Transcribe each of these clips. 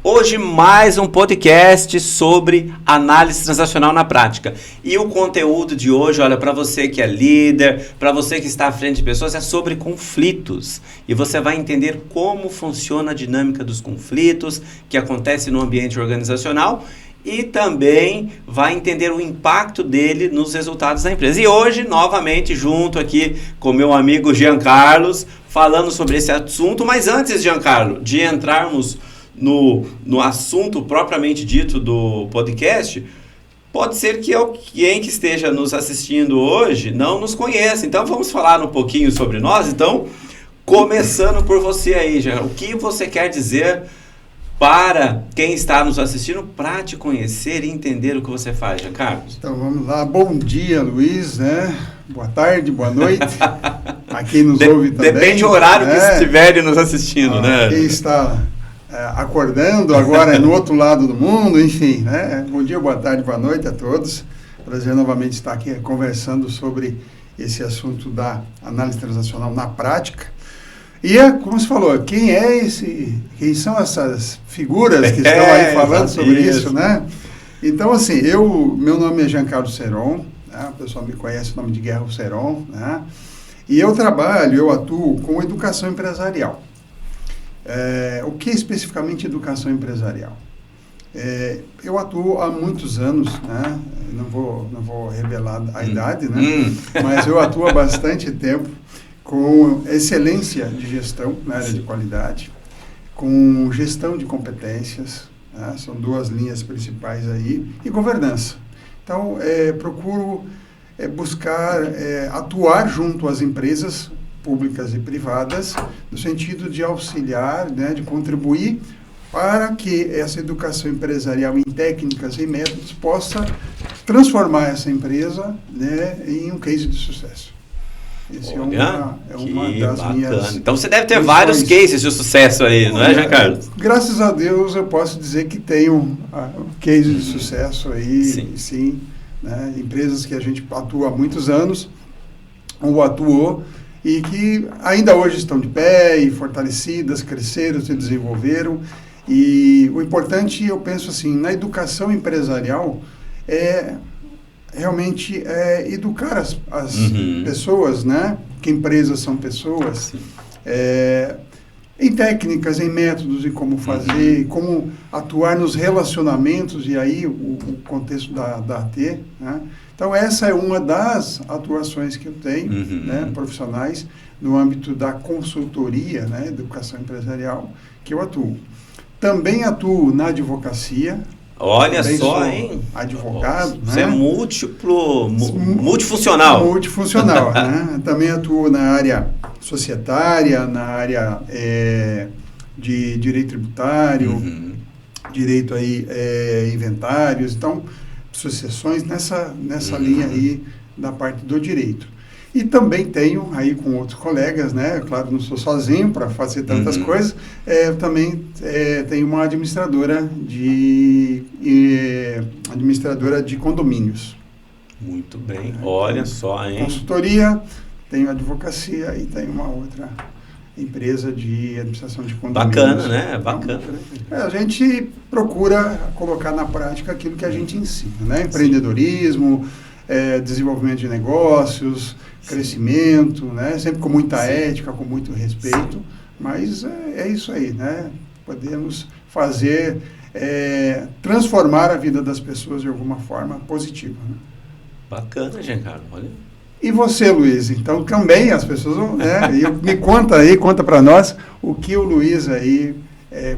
Hoje mais um podcast sobre análise transacional na prática. E o conteúdo de hoje, olha, para você que é líder, para você que está à frente de pessoas, é sobre conflitos. E você vai entender como funciona a dinâmica dos conflitos que acontece no ambiente organizacional e também vai entender o impacto dele nos resultados da empresa. E hoje, novamente, junto aqui com meu amigo Giancarlo, falando sobre esse assunto. Mas antes, Giancarlo, de entrarmos no assunto propriamente dito do podcast, pode ser que alguém que esteja nos assistindo hoje não nos conheça. Então, vamos falar um pouquinho sobre nós. Então, começando por você aí, Giancarlo, o que você quer dizer para quem está nos assistindo para te conhecer e entender o que você faz, Giancarlo? Então, vamos lá. Bom dia, Luiz, né? Boa tarde, boa noite. A quem nos ouve também. Depende do horário que estiverem nos assistindo, né? Quem está acordando agora é no outro lado do mundo, enfim, né? Bom dia, boa tarde, boa noite a todos. Prazer novamente estar aqui conversando sobre esse assunto da análise transacional na prática. E como você falou, quem são essas figuras que estão aí falando sobre isso, né? Então, assim, meu nome é Giancarlo Seron, né? O pessoal me conhece o nome de Guerra Seron, né? E eu atuo com educação empresarial. O que é especificamente educação empresarial? Eu atuo há muitos anos, né? Não vou revelar a idade, né? Mas eu atuo há bastante tempo com excelência de gestão na área de qualidade, com gestão de competências, né? São duas linhas principais aí, e governança. Então, procuro buscar atuar junto às empresas públicas e privadas, no sentido de auxiliar, né, de contribuir para que essa educação empresarial em técnicas e métodos possa transformar essa empresa, né, em um case de sucesso. Esse é uma das bacana. minhas... Então você deve ter vários cases de sucesso aí, não é, Giancarlo? Graças a Deus eu posso dizer que tenho case de sucesso aí, sim, né, empresas que a gente atua há muitos anos, ou atuou, e que ainda hoje estão de pé e fortalecidas, cresceram, se desenvolveram. E o importante, eu penso assim, na educação empresarial, realmente educar as pessoas, né? Que empresas são pessoas, em técnicas, em métodos, em como fazer, como atuar nos relacionamentos, e aí o contexto da AT, né? Então, essa é uma das atuações que eu tenho, né, profissionais, no âmbito da consultoria, né, educação empresarial, que eu atuo. Também atuo na advocacia. Olha só, hein? Advogado. Você é multifuncional. Multifuncional, né? Também atuo na área societária, na área de direito tributário, direito aí, inventários, então, sucessões nessa linha aí da parte do direito. E também tenho aí com outros colegas, né? Claro, não sou sozinho para fazer tantas coisas. Também tenho uma administradora de condomínios. Muito bem. Olha só, hein? Consultoria, tenho advocacia e tenho uma outra empresa de administração de condomínios. Bacana, né? Bacana. Então, a gente procura colocar na prática aquilo que a gente ensina, né? Empreendedorismo, desenvolvimento de negócios, crescimento, né? Sempre com muita ética, com muito respeito, mas é isso aí, né? Podemos fazer, transformar a vida das pessoas de alguma forma positiva, né? Bacana, Giancarlo, olha. E você, Luiz? Então, também as pessoas vão, me conta para nós o que o Luiz aí,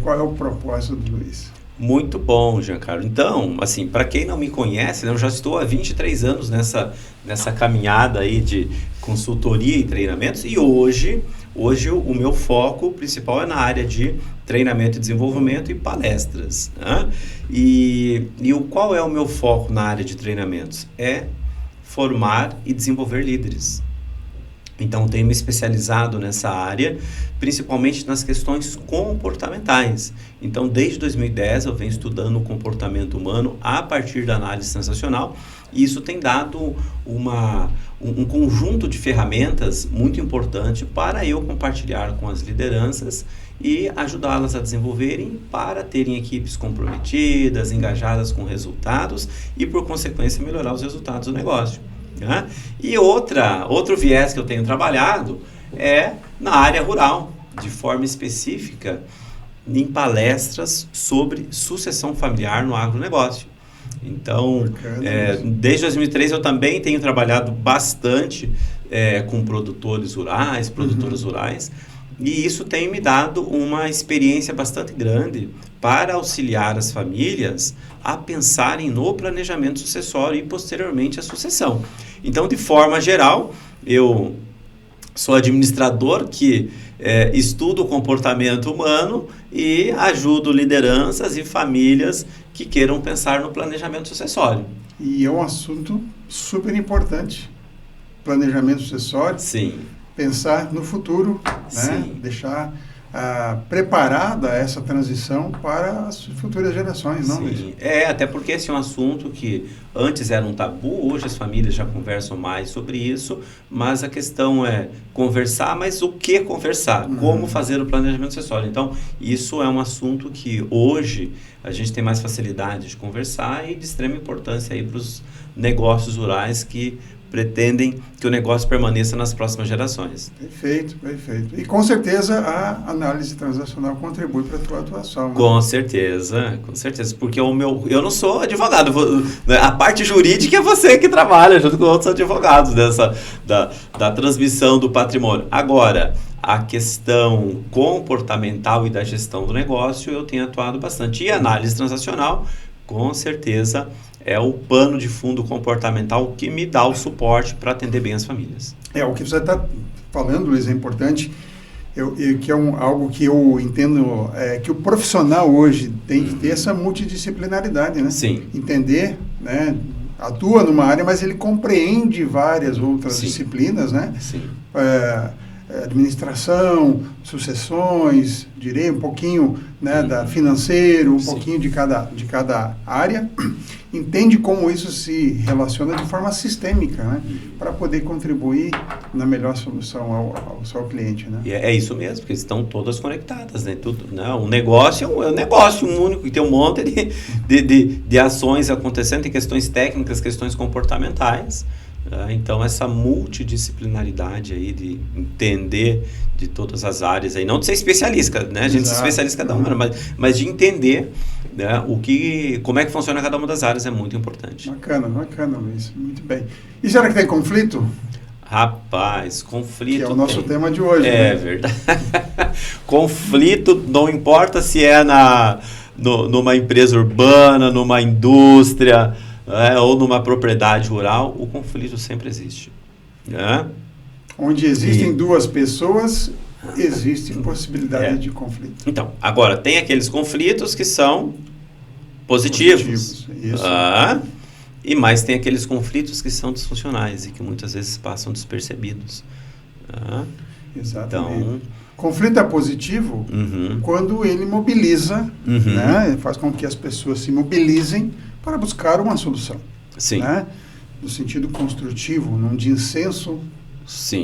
qual é o propósito do Luiz? Muito bom, Giancarlo. Então, assim, para quem não me conhece, né, eu já estou há 23 anos nessa caminhada aí de consultoria e treinamentos, e hoje o meu foco principal é na área de treinamento e desenvolvimento e palestras, né? E qual é o meu foco na área de treinamentos? É formar e desenvolver líderes. Então, tenho me especializado nessa área, principalmente nas questões comportamentais. Então, desde 2010, eu venho estudando o comportamento humano a partir da análise transacional, e isso tem dado um conjunto de ferramentas muito importante para eu compartilhar com as lideranças e ajudá-las a desenvolverem para terem equipes comprometidas, engajadas com resultados e, por consequência, melhorar os resultados do negócio. Né? E outro viés que eu tenho trabalhado é na área rural, de forma específica, em palestras sobre sucessão familiar no agronegócio. Então, desde 2003 eu também tenho trabalhado bastante com produtores rurais, produtoras rurais, e isso tem me dado uma experiência bastante grande para auxiliar as famílias a pensarem no planejamento sucessório e posteriormente a sucessão. Então, de forma geral, eu sou administrador que estudo o comportamento humano e ajudo lideranças e famílias que queiram pensar no planejamento sucessório. E é um assunto super importante, planejamento sucessório. Sim. Pensar no futuro, né? Deixar preparada essa transição para as futuras gerações, não, Luiz? Sim, até porque esse é um assunto que antes era um tabu, hoje as famílias já conversam mais sobre isso, mas a questão é conversar, mas o que conversar? Como fazer o planejamento sucessório? Então, isso é um assunto que hoje a gente tem mais facilidade de conversar e de extrema importância aí para os negócios rurais que pretendem que o negócio permaneça nas próximas gerações. Perfeito, perfeito. E com certeza a análise transacional contribui para a tua atuação. Né? Com certeza, porque eu não sou advogado, a parte jurídica é você que trabalha junto com outros advogados da transmissão do patrimônio. Agora, a questão comportamental e da gestão do negócio eu tenho atuado bastante. E a análise transacional, com certeza, é o pano de fundo comportamental que me dá o suporte para atender bem as famílias. O que você está falando, Luiz, é importante, que é algo que eu entendo, que o profissional hoje tem que ter essa multidisciplinaridade, né? Sim. Entender, né? Atua numa área, mas ele compreende várias outras disciplinas, né? Sim. Administração, sucessões, direi um pouquinho, né, da financeiro, um pouquinho de cada área, entende como isso se relaciona de forma sistêmica, né, para poder contribuir na melhor solução ao seu cliente, né? E é isso mesmo, porque estão todas conectadas, né? Tudo, né? Um negócio é um negócio único, que tem um monte de ações acontecendo, tem questões técnicas, questões comportamentais. Então, essa multidisciplinaridade aí de entender de todas as áreas aí, não de ser especialista, né? A gente se especializa cada uma, mas de entender, né, como é que funciona cada uma das áreas é muito importante. Bacana, Luiz. Muito bem. E será que tem conflito? Rapaz, conflito. Que é o nosso tema de hoje. É verdade. Conflito, não importa se é numa empresa urbana, numa indústria, ou numa propriedade rural, o conflito sempre existe. Né? Onde existem duas pessoas, existe possibilidade de conflito. Então, agora, tem aqueles conflitos que são positivos. Isso. E mais tem aqueles conflitos que são disfuncionais e que muitas vezes passam despercebidos. Exatamente. Então, conflito é positivo quando ele mobiliza, né? Faz com que as pessoas se mobilizem para buscar uma solução. Sim. Né? No sentido construtivo, num dissenso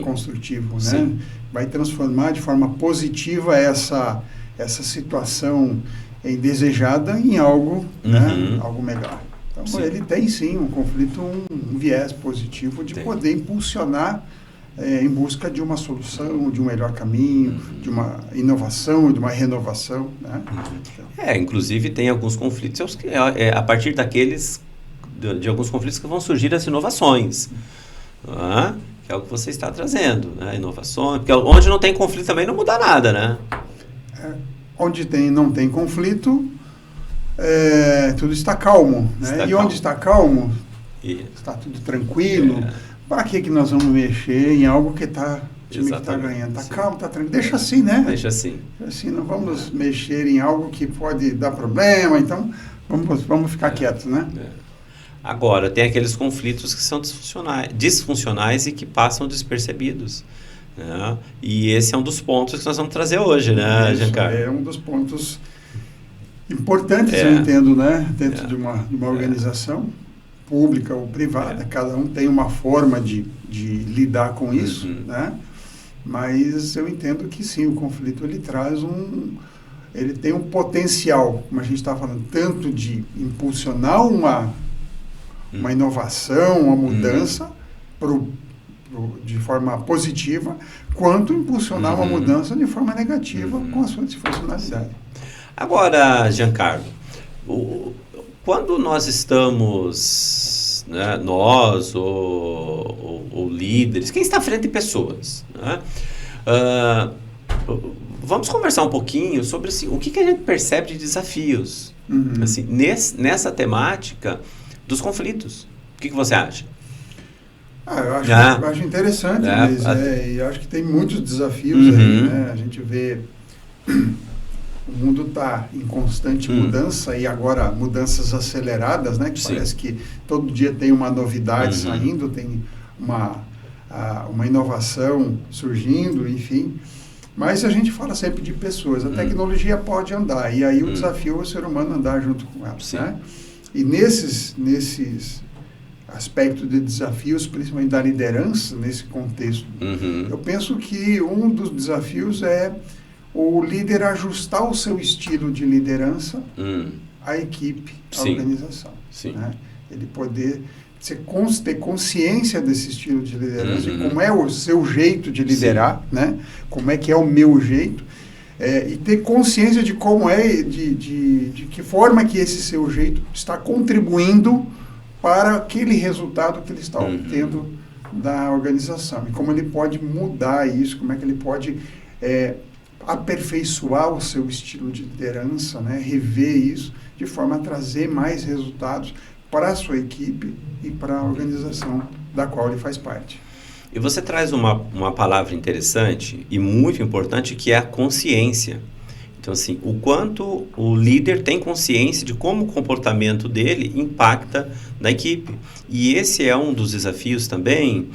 construtivo. Né? Sim. Vai transformar de forma positiva essa situação indesejada em algo, né? Algo melhor. Então, ele tem sim um conflito, um viés positivo de poder impulsionar em busca de uma solução, de um melhor caminho, de uma inovação, de uma renovação. Né? Inclusive tem alguns conflitos, a partir daqueles, de alguns conflitos que vão surgir as inovações, que é o que você está trazendo, né? Inovações, porque onde não tem conflito também não muda nada, né? Onde não tem conflito, tudo está calmo, né? Onde está calmo, está tudo tranquilo. Para que nós vamos mexer em algo que o time que está ganhando? Está calmo, está tranquilo. Deixa assim, né? Deixa assim. Assim, não vamos mexer em algo que pode dar problema, então vamos ficar quietos, né? Agora, tem aqueles conflitos que são disfuncionais e que passam despercebidos. Né? E esse é um dos pontos que nós vamos trazer hoje, né, Giancarlo? É um dos pontos importantes, eu entendo, né? Dentro de uma organização pública ou privada, cada um tem uma forma de lidar com isso, né? Mas eu entendo que sim, o conflito ele traz ele tem um potencial, como a gente está falando, tanto de impulsionar uma inovação, uma mudança de forma positiva, quanto impulsionar uma mudança de forma negativa com a sua disfuncionalidade. Agora, Giancarlo, quando nós estamos, né, nós ou líderes, quem está à frente de pessoas, né, vamos conversar um pouquinho sobre assim, o que a gente percebe de desafios assim, nessa temática dos conflitos. O que você acha? Eu acho interessante, mas eu acho que tem muitos desafios aí, né? A gente vê o mundo está em constante mudança e agora mudanças aceleradas, né? Que parece que todo dia tem uma novidade saindo, tem uma inovação surgindo, enfim. Mas a gente fala sempre de pessoas. A tecnologia pode andar e aí o desafio é o ser humano andar junto com ela, né? E nesses aspectos de desafios, principalmente da liderança, nesse contexto, eu penso que um dos desafios é o líder ajustar o seu estilo de liderança à equipe, à organização. Né? Ele poder ter consciência desse estilo de liderança, de como é o seu jeito de liderar, né? Como é que é o meu jeito, e ter consciência de como de que forma que esse seu jeito está contribuindo para aquele resultado que ele está obtendo da organização. E como ele pode mudar isso, como é que ele pode aperfeiçoar o seu estilo de liderança, né? Rever isso, de forma a trazer mais resultados para a sua equipe e para a organização da qual ele faz parte. E você traz uma palavra interessante e muito importante, que é a consciência. Então, assim, o quanto o líder tem consciência de como o comportamento dele impacta na equipe. E esse é um dos desafios também,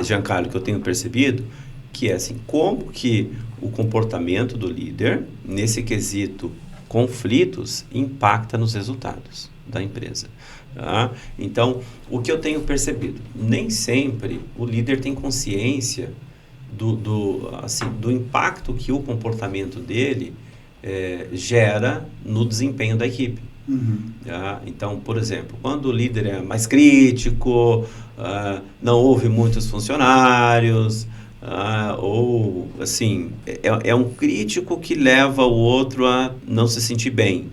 Giancarlo, que eu tenho percebido, que é assim, como que o comportamento do líder, nesse quesito conflitos, impacta nos resultados da empresa. Tá? Então, o que eu tenho percebido, nem sempre o líder tem consciência do impacto que o comportamento dele gera no desempenho da equipe. Tá? Então, por exemplo, quando o líder é mais crítico, não ouve muitos funcionários, ou assim, é um crítico que leva o outro a não se sentir bem.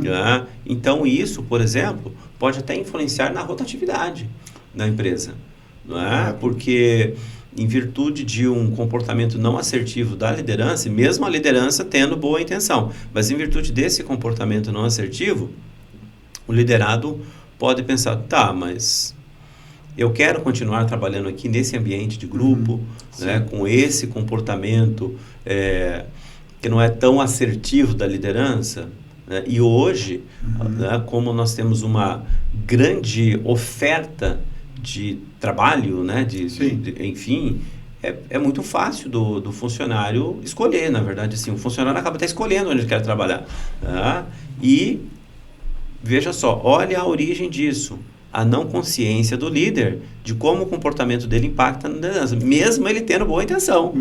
Tá? Então, isso, por exemplo, pode até influenciar na rotatividade da empresa. Não é? Porque em virtude de um comportamento não assertivo da liderança, mesmo a liderança tendo boa intenção, mas em virtude desse comportamento não assertivo, o liderado pode pensar, tá, mas eu quero continuar trabalhando aqui nesse ambiente de grupo, né, com esse comportamento que não é tão assertivo da liderança, né, e hoje, né, como nós temos uma grande oferta de trabalho, né, enfim, é muito fácil do funcionário escolher, na verdade, assim, o funcionário acaba até escolhendo onde ele quer trabalhar. Tá? E, veja só, olha a origem disso, a não consciência do líder de como o comportamento dele impacta na liderança, mesmo ele tendo boa intenção,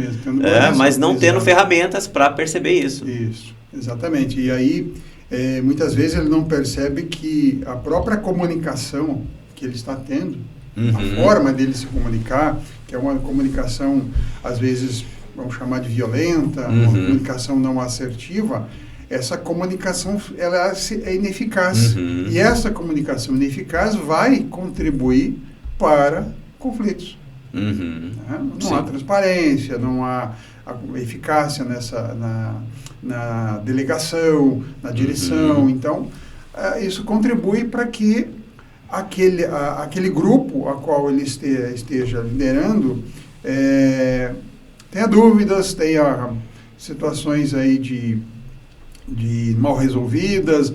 mas não tendo ferramentas para perceber isso. Isso, exatamente. E aí, muitas vezes ele não percebe que a própria comunicação que ele está tendo, a forma dele se comunicar, que é uma comunicação, às vezes, vamos chamar de violenta, uma comunicação não assertiva, essa comunicação ela é ineficaz. E essa comunicação ineficaz vai contribuir para conflitos. Não há transparência, não há eficácia na delegação, na direção. Então, isso contribui para que aquele grupo a qual ele esteja liderando tenha dúvidas, tenha situações aí de mal resolvidas,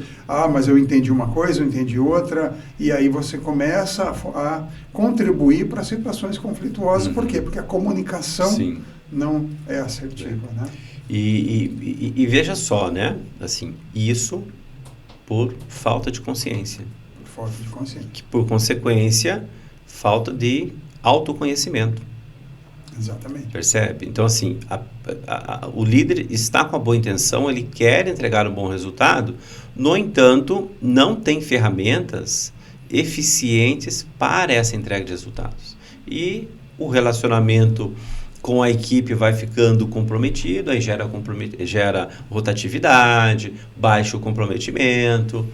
mas eu entendi uma coisa, eu entendi outra, e aí você começa a contribuir para situações conflituosas. Por quê? Porque a comunicação não é assertiva, né? E veja só, né? Assim, isso por falta de consciência. Por falta de consciência. Que, por consequência, falta de autoconhecimento. Exatamente. Percebe? Então, assim, o líder está com a boa intenção, ele quer entregar um bom resultado, no entanto, não tem ferramentas eficientes para essa entrega de resultados. E o relacionamento com a equipe vai ficando comprometido, aí gera rotatividade, baixo comprometimento.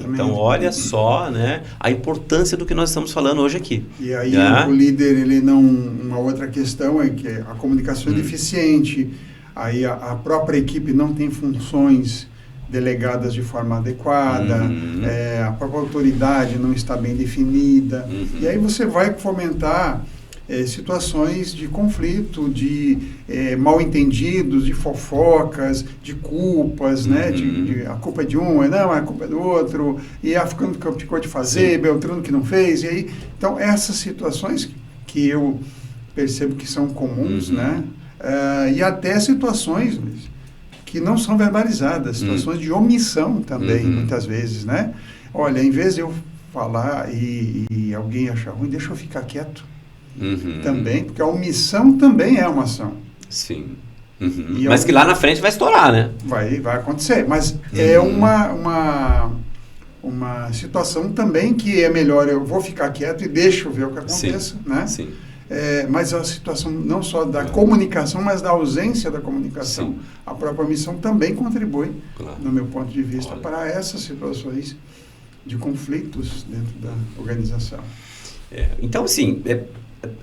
Então, olha só, né, a importância do que nós estamos falando hoje aqui. E aí o líder, ele não... Uma outra questão é que a comunicação é deficiente, aí a própria equipe não tem funções delegadas de forma adequada, a própria autoridade não está bem definida, e aí você vai fomentar situações de conflito, de mal-entendidos, de fofocas, de culpas, né? A culpa é de um, a culpa é do outro, e ficando que ficou de fazer, Beltrano que não fez, e aí... Então, essas situações que eu percebo que são comuns, né? E até situações que não são verbalizadas, situações de omissão também, muitas vezes, né? Olha, em vez de eu falar e alguém achar ruim, deixa eu ficar quieto. Também, porque a omissão também é uma ação. Sim. Mas que lá na frente vai estourar, né? Vai acontecer, mas é uma situação também que é melhor eu vou ficar quieto e deixo ver o que aconteça, né? Sim. Mas a situação não só da comunicação, mas da ausência da comunicação. A própria omissão também contribui, no meu ponto de vista, para essas situações de conflitos dentro da organização. Então, assim,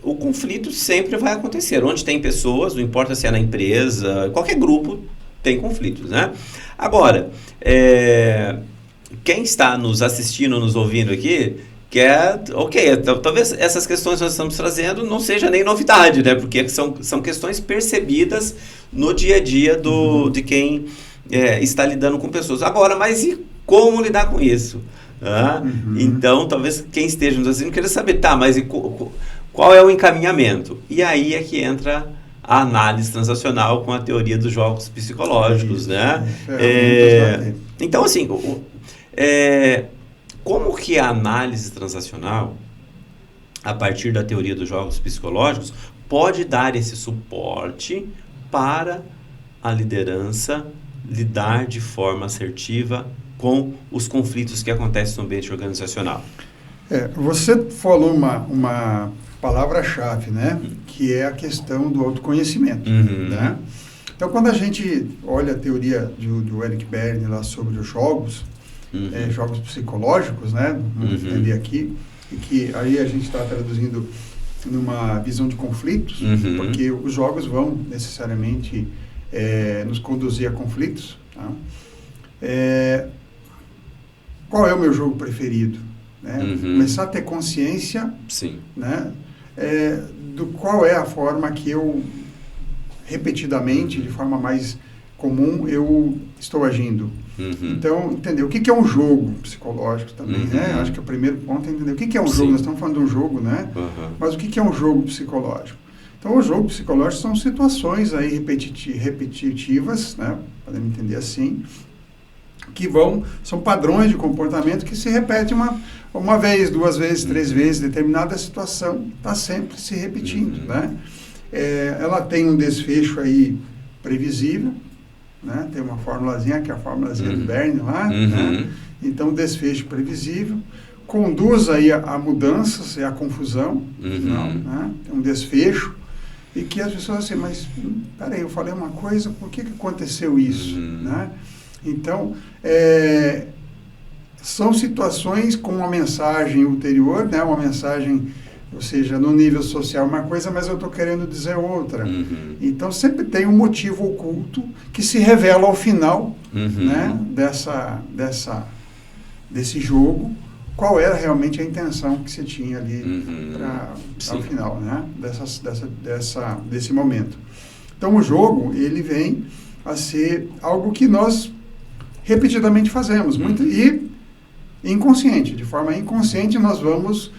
o conflito sempre vai acontecer. Onde tem pessoas, não importa se é na empresa, qualquer grupo tem conflitos, né? Agora, quem está nos assistindo, nos ouvindo aqui, talvez essas questões que nós estamos trazendo não seja nem novidade, né? Porque são questões percebidas no dia a dia de quem está lidando com pessoas. Agora, mas e como lidar com isso? Então, talvez quem esteja nos assistindo queira saber, mas qual é o encaminhamento? E aí é que entra a análise transacional com a teoria dos jogos psicológicos, né? Então, assim, como que a análise transacional, a partir da teoria dos jogos psicológicos, pode dar esse suporte para a liderança lidar de forma assertiva com os conflitos que acontecem no ambiente organizacional? Você falou uma palavra-chave, né? Que é a questão do autoconhecimento, né? Então, quando a gente olha a teoria do Eric Berne lá sobre os jogos, jogos psicológicos, né? Vamos entender aqui, e que aí a gente está traduzindo numa visão de conflitos, porque os jogos vão necessariamente nos conduzir a conflitos. Tá? Qual é o meu jogo preferido? Né? Começar a ter consciência, né? Do qual é a forma que eu repetidamente, de forma mais comum, eu estou agindo. Então, entender o que é um jogo psicológico também, né? Acho que o primeiro ponto é entender o que é um jogo. Nós estamos falando de um jogo, né? Mas o que é um jogo psicológico? Então, o jogo psicológico são situações aí repetitivas, né? Podemos entender assim, que são padrões de comportamento que se repetem uma vez, duas vezes, três vezes. Determinada situação está sempre se repetindo, né? Ela tem um desfecho aí previsível, né? Tem uma formulazinha, que é a formulazinha do Berne lá, né? Então, desfecho previsível conduz aí a mudanças e a confusão, né? Tem um desfecho, e que as pessoas assim, mas peraí, eu falei uma coisa, por que aconteceu isso? Né? Então, são situações com uma mensagem ulterior, né? Uma mensagem, ou seja, no nível social uma coisa, mas eu estou querendo dizer outra. Então, sempre tem um motivo oculto que se revela ao final, né? Desse jogo, qual era realmente a intenção que você tinha ali ao final, né? Desse momento. Então, o jogo, ele vem a ser algo que nós repetidamente fazemos, e inconsciente, de forma inconsciente nós vamos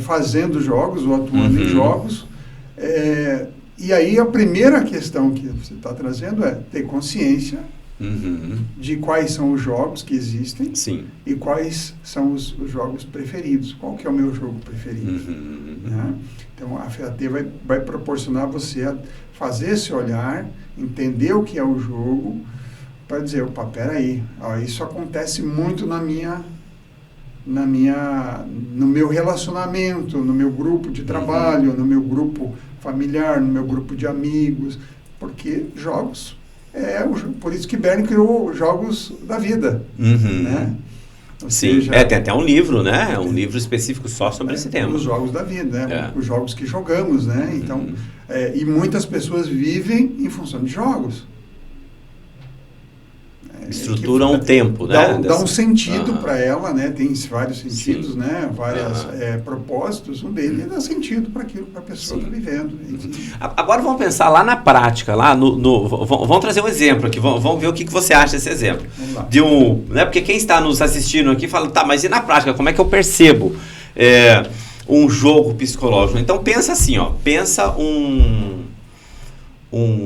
fazendo jogos ou atuando em jogos, e aí a primeira questão que você está trazendo é ter consciência de quais são os jogos que existem. Sim. E quais são os jogos preferidos. Qual que é o meu jogo preferido? Né? Então, a FAT vai proporcionar você a fazer esse olhar, entender o que é o jogo, para dizer, opa, peraí, isso acontece muito no meu relacionamento, no meu grupo de trabalho, no meu grupo familiar, no meu grupo de amigos, porque jogos... por isso que Berne criou jogos da vida. Né? Sim, tem até um livro, né? Um livro específico só sobre esse tema. Os jogos da vida, né? Os jogos que jogamos, né? Então, e muitas pessoas vivem em função de jogos. Estruturam o tempo, né? Dá um sentido para ela, né? Tem vários sentidos, né? Vários propósitos. Um deles dá sentido para aquilo que a pessoa está vivendo. Agora vamos pensar lá na prática, vamos trazer um exemplo aqui, vamos ver o que você acha desse exemplo. Vamos lá. Né? Porque quem está nos assistindo aqui fala, tá, mas e na prática, como é que eu percebo um jogo psicológico? Então pensa assim, pensa um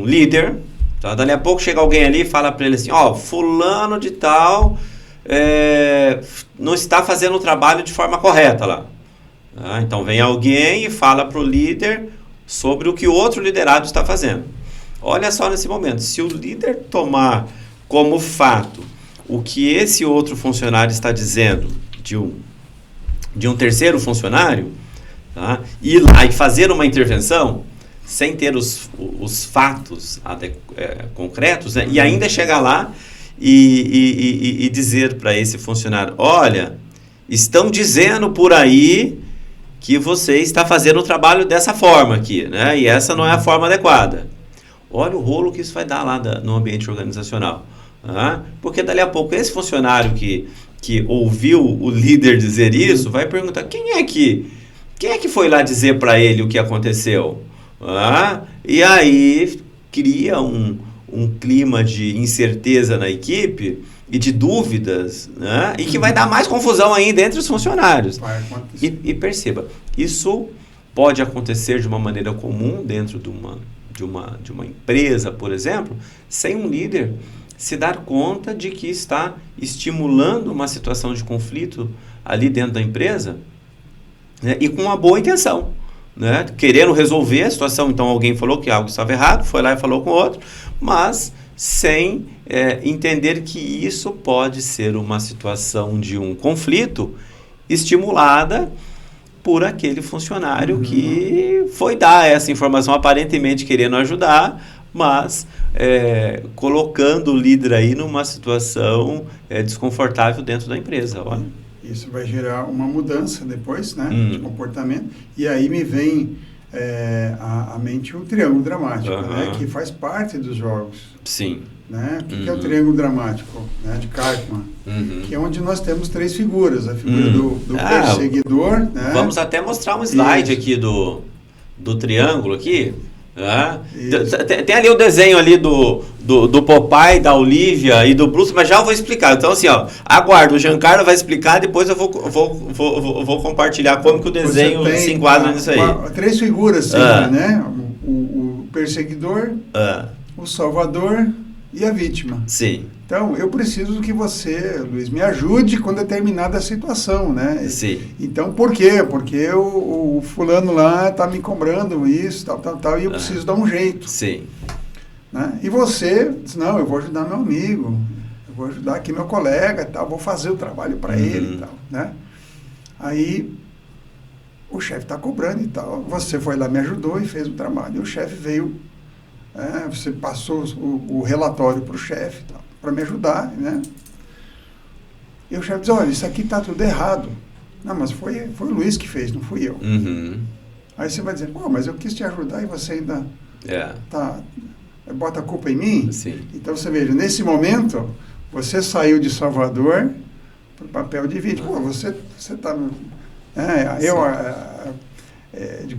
líder. Tá? Dali a pouco chega alguém ali e fala para ele assim, fulano de tal não está fazendo o trabalho de forma correta lá. Tá? Então vem alguém e fala para o líder sobre o que o outro liderado está fazendo. Olha só nesse momento, se o líder tomar como fato o que esse outro funcionário está dizendo de um terceiro funcionário, tá? Ir lá e fazer uma intervenção, sem ter os fatos concretos, né? E ainda chegar lá e dizer para esse funcionário, olha, estão dizendo por aí que você está fazendo o trabalho dessa forma aqui, né? E essa não é a forma adequada. Olha o rolo que isso vai dar lá no ambiente organizacional. Porque dali a pouco esse funcionário que ouviu o líder dizer isso, vai perguntar, quem é que foi lá dizer para ele o que aconteceu? E aí cria um clima de incerteza na equipe e de dúvidas, né? E que vai dar mais confusão ainda entre os funcionários. E perceba, isso pode acontecer de uma maneira comum dentro de uma empresa, por exemplo, sem um líder se dar conta de que está estimulando uma situação de conflito ali dentro da empresa, né? E com uma boa intenção. Né? Querendo resolver a situação, então alguém falou que algo estava errado, foi lá e falou com o outro, mas sem entender que isso pode ser uma situação de um conflito estimulada por aquele funcionário que foi dar essa informação aparentemente querendo ajudar, mas colocando o líder aí numa situação desconfortável dentro da empresa. Olha. Isso vai gerar uma mudança depois, né, de comportamento. E aí me vem à mente o triângulo dramático, né, que faz parte dos jogos. Sim. Né? O que é o triângulo dramático, né, de Karpman? Que é onde nós temos três figuras. A figura do perseguidor. Né? Vamos até mostrar um slide aqui do triângulo aqui. Tem ali o desenho ali do Popeye, da Olivia e do Bruce, mas já eu vou explicar. Então assim, aguardo, o Giancarlo vai explicar, depois eu vou compartilhar como que o desenho se enquadra nisso aí. Três figuras sempre, né? O perseguidor, o salvador e a vítima. Sim. Então, eu preciso que você, Luiz, me ajude com determinada situação, né? Sim. Então, por quê? Porque o fulano lá está me cobrando isso, tal, e eu preciso dar um jeito. Sim. Né? E você diz, não, eu vou ajudar meu amigo, eu vou ajudar aqui meu colega, tal, vou fazer o trabalho para ele e tal, né? Aí, o chefe está cobrando e tal, você foi lá, me ajudou e fez o trabalho. E o chefe veio, você passou o relatório para o chefe, tal, para me ajudar, né? E o chefe diz, olha, isso aqui está tudo errado. Não, mas foi o Luiz que fez, não fui eu. Aí você vai dizer, pô, mas eu quis te ajudar e você ainda bota a culpa em mim? Sim. Então você veja, nesse momento, você saiu de salvador para o papel de vítima. Pô, você está...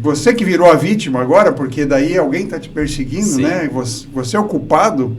você que virou a vítima agora, porque daí alguém está te perseguindo, né? Você é o culpado.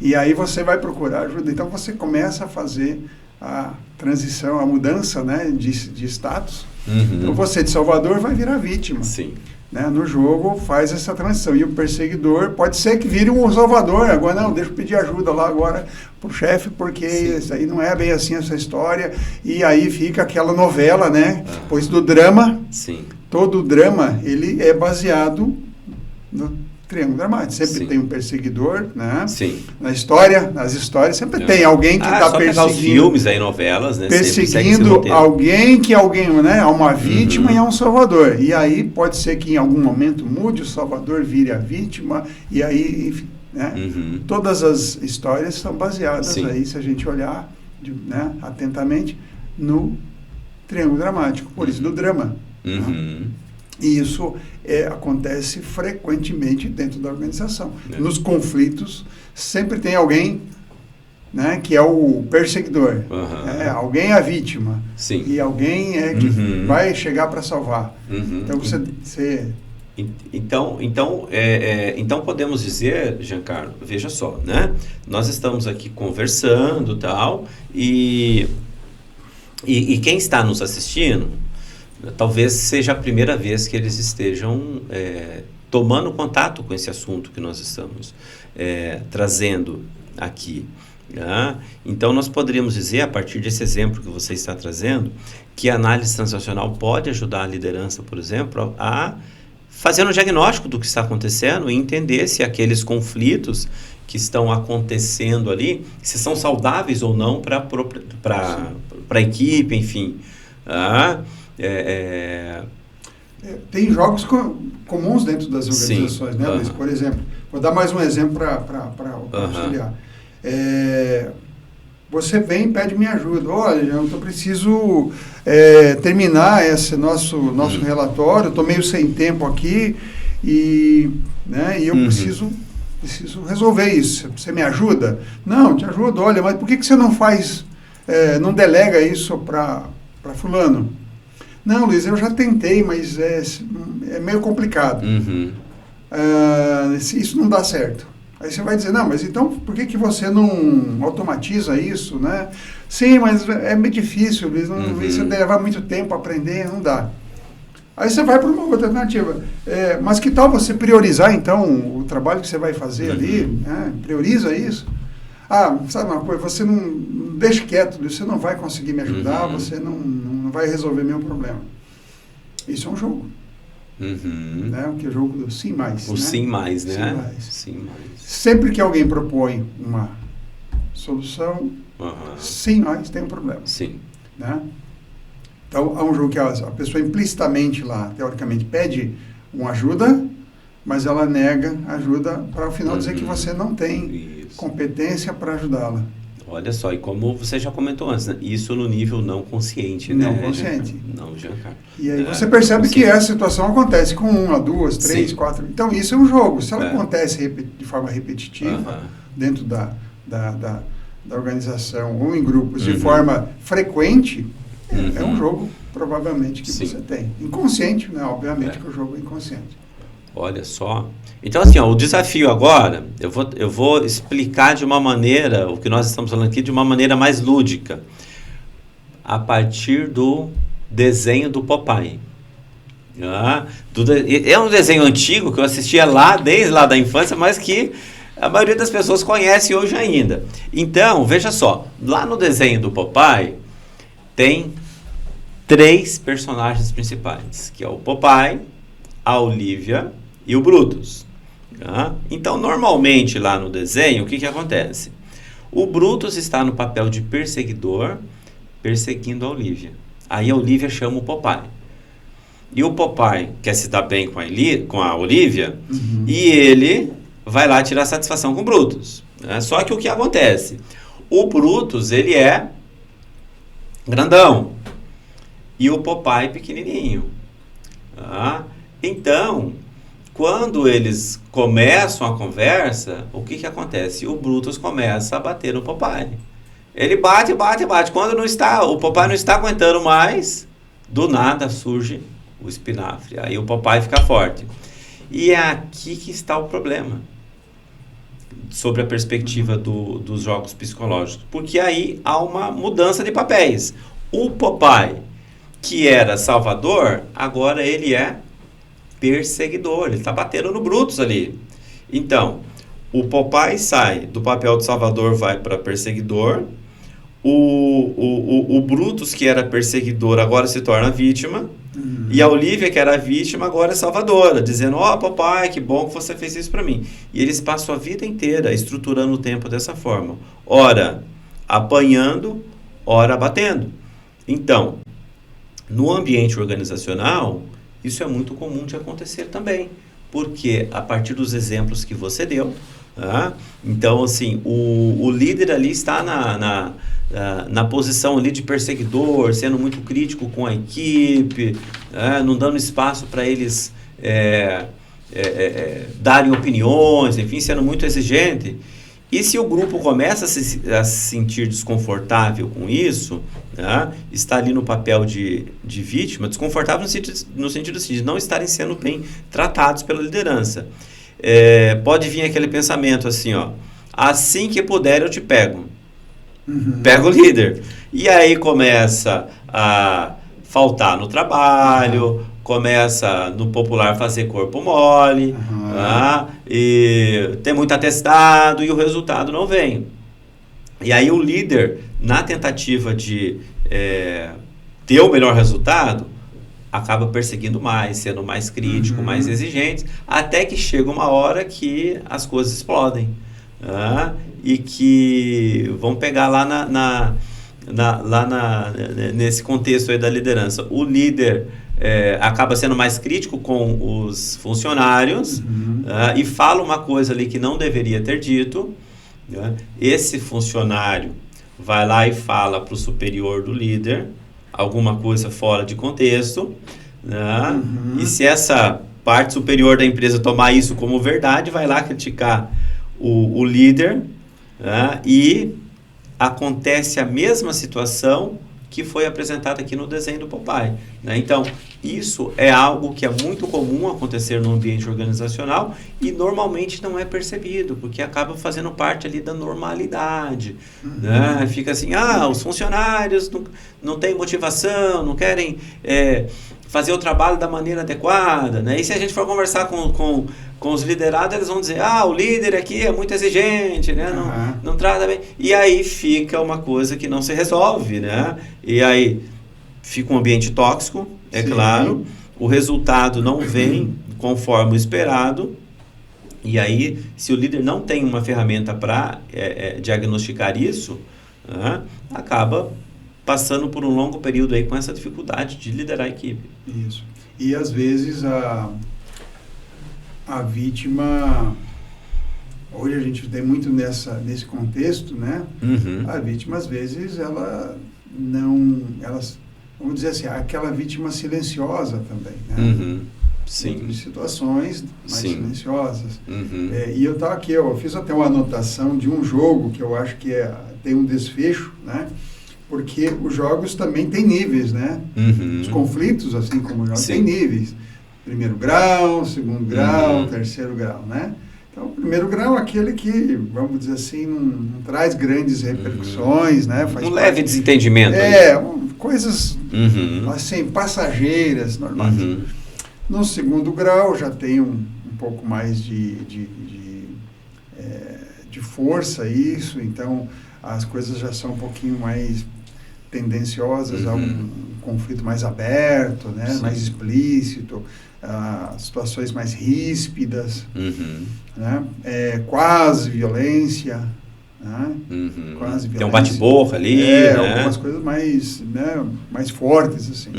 E aí você vai procurar ajuda. Então você começa a fazer a transição, a mudança, né, de status. Então você de salvador vai virar vítima. Sim. Né? No jogo faz essa transição. E o perseguidor pode ser que vire um salvador. Agora não, deixa eu pedir ajuda lá agora pro chefe, porque isso aí não é bem assim essa história. E aí fica aquela novela, né? Pois do drama, Sim. todo o drama, ele é baseado no triângulo dramático. Sempre tem um perseguidor, né? Sim. Na história, nas histórias, sempre tem alguém que está perseguindo. Os filmes aí, novelas, né? Perseguindo alguém, né? Há uma vítima e há um salvador. E aí pode ser que em algum momento mude, o salvador vire a vítima, e aí, enfim, né? Todas as histórias são baseadas aí, se a gente olhar, né, atentamente, no triângulo dramático, por isso do drama. Né? E isso acontece frequentemente dentro da organização. Nos conflitos, sempre tem alguém, né, que é o perseguidor. Alguém é a vítima. Sim. E alguém é que vai chegar para salvar. Então, você... Então podemos dizer, Giancarlo, veja só, né? Nós estamos aqui conversando tal, e quem está nos assistindo, talvez seja a primeira vez que eles estejam tomando contato com esse assunto que nós estamos trazendo aqui. Né? Então, nós poderíamos dizer, a partir desse exemplo que você está trazendo, que a análise transacional pode ajudar a liderança, por exemplo, a fazer um diagnóstico do que está acontecendo e entender se aqueles conflitos que estão acontecendo ali, se são saudáveis ou não para a equipe, enfim. Tem jogos comuns dentro das organizações, né, Luiz? Por exemplo, vou dar mais um exemplo para auxiliar. Você vem e pede minha ajuda. Olha, eu preciso terminar esse nosso relatório, estou meio sem tempo aqui e eu preciso resolver isso. Você me ajuda? Não, te ajudo. Olha, mas por que você não faz, não delega isso para fulano? Não, Luiz, eu já tentei, mas é meio complicado. Isso não dá certo. Aí você vai dizer, não, mas então por que você não automatiza isso, né? Sim, mas é meio difícil, Luiz, isso deve levar muito tempo a aprender, não dá. Aí você vai para uma outra alternativa. Mas que tal você priorizar, então, o trabalho que você vai fazer ali, né? Prioriza isso. Sabe uma coisa, você não deixa quieto, você não vai conseguir me ajudar, você não vai resolver meu problema. Isso é um jogo. Né? O que é o jogo do sim mais. O né? sim mais, né? Sim mais. Sim mais. Sempre que alguém propõe uma solução, sim mais tem um problema. Sim. Né? Então, é um jogo que a pessoa implicitamente lá, teoricamente, pede uma ajuda, mas ela nega ajuda para ao final dizer que você não tem competência para ajudá-la. Olha só, e como você já comentou antes, né? Isso no nível não consciente, não né? Consciente. Não, Giancarlo. E aí você percebe que essa situação acontece com 1, 2, 3, 4. Então, isso é um jogo. Se ela acontece de forma repetitiva, dentro da organização ou em grupos de forma frequente, é um jogo, provavelmente, que você tem. Inconsciente, né? Obviamente que o jogo é inconsciente. Olha só. Então, assim, o desafio agora, eu vou explicar de uma maneira, o que nós estamos falando aqui, de uma maneira mais lúdica, a partir do desenho do Popeye. É um desenho antigo que eu assistia desde lá da infância, mas que a maioria das pessoas conhece hoje ainda. Então, veja só, lá no desenho do Popeye, tem 3 personagens principais, que é o Popeye, a Olivia e o Brutus. Então, normalmente lá no desenho, o que acontece? O Brutus está no papel de perseguidor, perseguindo a Olivia. Aí a Olivia chama o Popeye. E o Popeye quer se dar bem com a Olivia, e ele vai lá tirar satisfação com o Brutus. Só que o que acontece? O Brutus, ele é grandão, e o Popeye pequenininho. Então, quando eles começam a conversa, o que acontece? O Brutus começa a bater no Popeye. Ele bate. Quando o Popeye não está aguentando mais, do nada surge o espinafre. Aí o Popeye fica forte. E é aqui que está o problema. sobre a perspectiva dos jogos psicológicos. Porque aí há uma mudança de papéis. O Popeye, que era salvador, agora ele é perseguidor. Ele está batendo no Brutus ali. Então, o Popeye sai do papel de salvador, vai para perseguidor. O Brutus, que era perseguidor, agora se torna vítima. E a Olivia, que era vítima, agora é salvadora, dizendo: ó, papai, que bom que você fez isso para mim. E eles passam a vida inteira estruturando o tempo dessa forma. Ora apanhando, ora batendo. Então, no ambiente organizacional, isso é muito comum de acontecer também. Porque a partir dos exemplos que você deu, então, assim, o líder ali está na posição ali de perseguidor, sendo muito crítico com a equipe, não dando espaço para eles darem opiniões, enfim, sendo muito exigente. E se o grupo começa a se sentir desconfortável com isso, está ali no papel de vítima, desconfortável no sentido assim, de não estarem sendo bem tratados pela liderança. Pode vir aquele pensamento assim, ó: assim que puder eu te pego. Pega o líder. E aí começa a faltar no trabalho, começa, no popular, fazer corpo mole, e tem muito atestado e o resultado não vem. E aí o líder, na tentativa de ter o melhor resultado, acaba perseguindo mais, sendo mais crítico, mais exigente, até que chega uma hora que as coisas explodem. E que vão pegar lá nesse contexto aí da liderança. O líder acaba sendo mais crítico com os funcionários e fala uma coisa ali que não deveria ter dito. Esse funcionário vai lá e fala para o superior do líder alguma coisa fora de contexto, e se essa parte superior da empresa tomar isso como verdade, vai lá criticar o líder, e acontece a mesma situação que foi apresentada aqui no desenho do Popeye. Então, isso é algo que é muito comum acontecer no ambiente organizacional e normalmente não é percebido, porque acaba fazendo parte ali da normalidade. Fica assim, os funcionários não têm motivação, não querem fazer o trabalho da maneira adequada. E se a gente for conversar com os liderados, eles vão dizer: o líder aqui é muito exigente, não trata bem. E aí fica uma coisa que não se resolve, E aí fica um ambiente tóxico, claro, o resultado não vem conforme o esperado, e aí, se o líder não tem uma ferramenta para diagnosticar isso, acaba passando por um longo período aí com essa dificuldade de liderar a equipe. Isso. E às vezes a vítima, hoje a gente tem muito nesse contexto, A vítima, às vezes, vamos dizer assim, aquela vítima silenciosa também, Sim. Em situações mais silenciosas. E eu estava aqui, eu fiz até uma anotação de um jogo que eu acho que tem um desfecho, porque os jogos também têm níveis, Os conflitos, assim como os jogos, têm níveis. Primeiro grau, segundo grau, terceiro grau, Então, o primeiro grau é aquele que, vamos dizer assim, não traz grandes repercussões, Faz leve desentendimento. Coisas, assim, passageiras, normais. No segundo grau já tem um pouco mais de força isso, então as coisas já são um pouquinho mais tendenciosas a um conflito mais aberto, mais explícito, situações mais ríspidas, quase violência, quase violência. Tem um bate-boca ali, algumas coisas mais fortes, assim.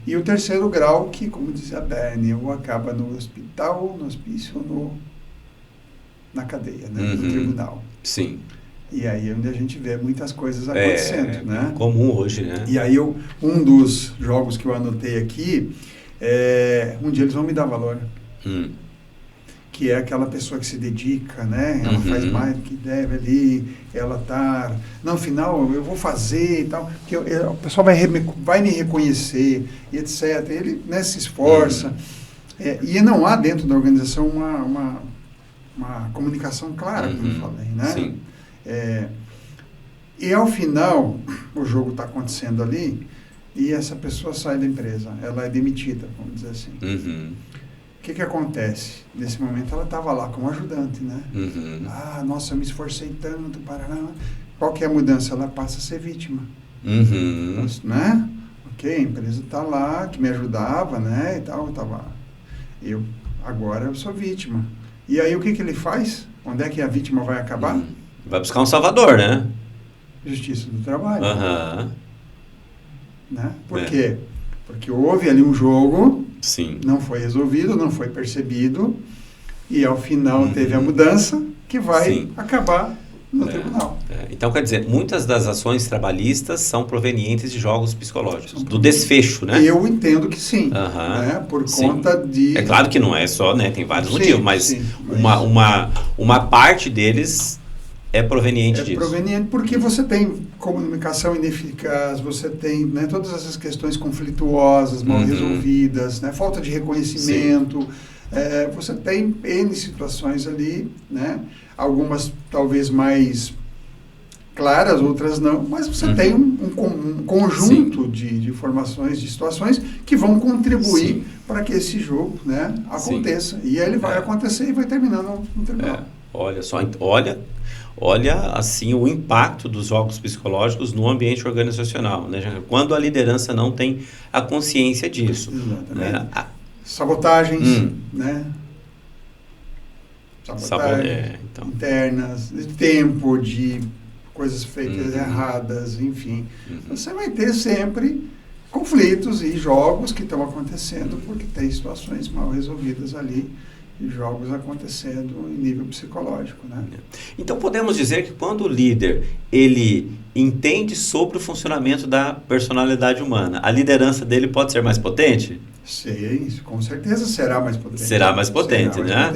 E o terceiro grau, que, como dizia a Bernie, acaba no hospital, no hospício ou na cadeia, no tribunal. Sim. E aí é onde a gente vê muitas coisas acontecendo, É comum hoje, E aí um dos jogos que eu anotei aqui, um dia eles vão me dar valor. Que é aquela pessoa que se dedica, Ela faz mais do que deve ali, ela tá... No final, eu vou fazer e tal, porque o pessoal vai me reconhecer, e etc. Ele se esforça. E não há dentro da organização uma comunicação clara, como eu falei, né? Sim. E ao final, o jogo está acontecendo ali e essa pessoa sai da empresa, ela é demitida, vamos dizer assim. O que acontece? Nesse momento ela estava lá como ajudante, né? Ah, nossa, eu me esforcei tanto, parará. Qual que é a mudança? Ela passa a ser vítima. Né? Ok, a empresa está lá, que me ajudava, né? E tal, agora eu sou vítima. E aí o que ele faz? Onde é que a vítima vai acabar? Vai buscar um salvador, né? Justiça do trabalho. Né? Por É. quê? Porque houve ali um jogo, Sim. não foi resolvido, não foi percebido, e ao final teve a mudança que vai acabar no tribunal. Então, quer dizer, muitas das ações trabalhistas são provenientes de jogos psicológicos, do desfecho, né? Eu entendo que sim, né? Por conta de... É claro que não é só, né? Tem vários motivos, mas mas uma parte deles é proveniente disso. É proveniente porque você tem comunicação ineficaz, você tem, né, todas essas questões conflituosas, mal resolvidas, né, falta de reconhecimento, você tem N situações ali, né, algumas talvez mais claras, outras não, mas você tem um conjunto de informações, de situações que vão contribuir para que esse jogo, né, aconteça. E ele vai acontecer e vai terminar no tribunal. Olha só, olha assim o impacto dos jogos psicológicos no ambiente organizacional, né? Quando a liderança não tem a consciência disso. Exatamente. Sabotagens, né? Sabotagens internas, de tempo, de coisas feitas erradas, enfim. Você vai ter sempre conflitos e jogos que estão acontecendo porque tem situações mal resolvidas ali. E jogos acontecendo em nível psicológico, né? Então podemos dizer que quando o líder ele entende sobre o funcionamento da personalidade humana, a liderança dele pode ser mais potente? Sim, com certeza será mais potente. Será mais potente, né?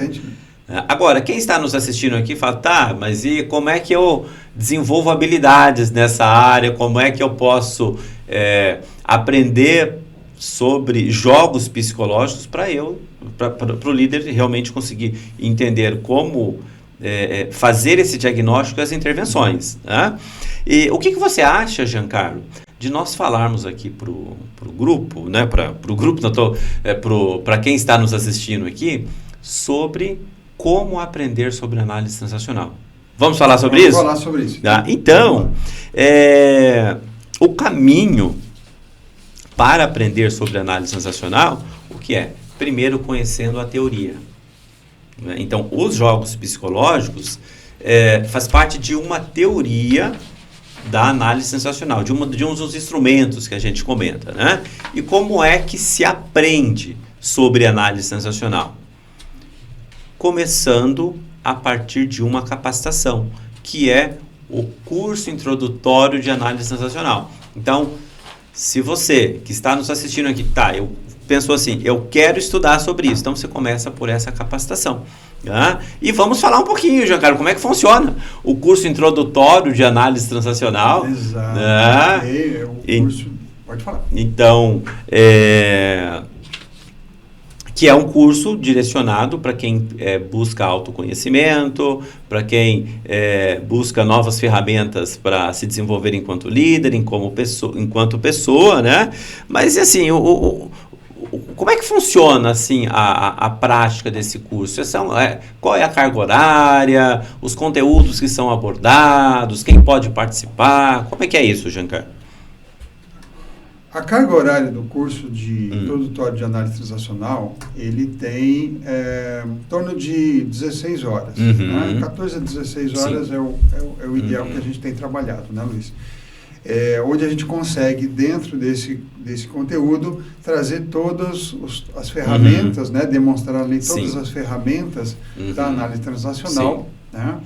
Agora, quem está nos assistindo aqui fala, tá, mas e como é que eu desenvolvo habilidades nessa área? Como é que eu posso aprender sobre jogos psicológicos para o líder realmente conseguir entender como fazer esse diagnóstico e as intervenções, né? E o que você acha, Giancarlo, de nós falarmos aqui para o grupo, né? Para o grupo, para quem está nos assistindo aqui, sobre como aprender sobre análise transacional? Vamos falar sobre isso? Vamos falar sobre isso. Então, o caminho para aprender sobre análise transacional, o que é? Primeiro, conhecendo a teoria. Então, os jogos psicológicos faz parte de uma teoria da análise transacional, de um dos instrumentos que a gente comenta, né? E como é que se aprende sobre análise transacional? Começando a partir de uma capacitação, que é o curso introdutório de análise transacional. Então, se você que está nos assistindo aqui, eu pensou assim, eu quero estudar sobre isso, então você começa por essa capacitação. Tá? E vamos falar um pouquinho, Giancarlo, como é que funciona o curso introdutório de análise transacional. Exato. Né? O curso, pode falar. Então, que é um curso direcionado para quem busca autoconhecimento, para quem busca novas ferramentas para se desenvolver enquanto líder, enquanto pessoa, né? Mas, assim, como é que funciona, assim, a prática desse curso? Qual é a carga horária, os conteúdos que são abordados, quem pode participar? Como é que é isso, Giancarlo? A carga horária do curso de introdutório de análise transacional, ele tem em torno de 16 horas. Né? 14 a 16 horas é o ideal que a gente tem trabalhado, né, Luiz? Onde a gente consegue, dentro desse conteúdo, trazer todas as ferramentas, né? Demonstrar ali todas as ferramentas da análise transacional, né?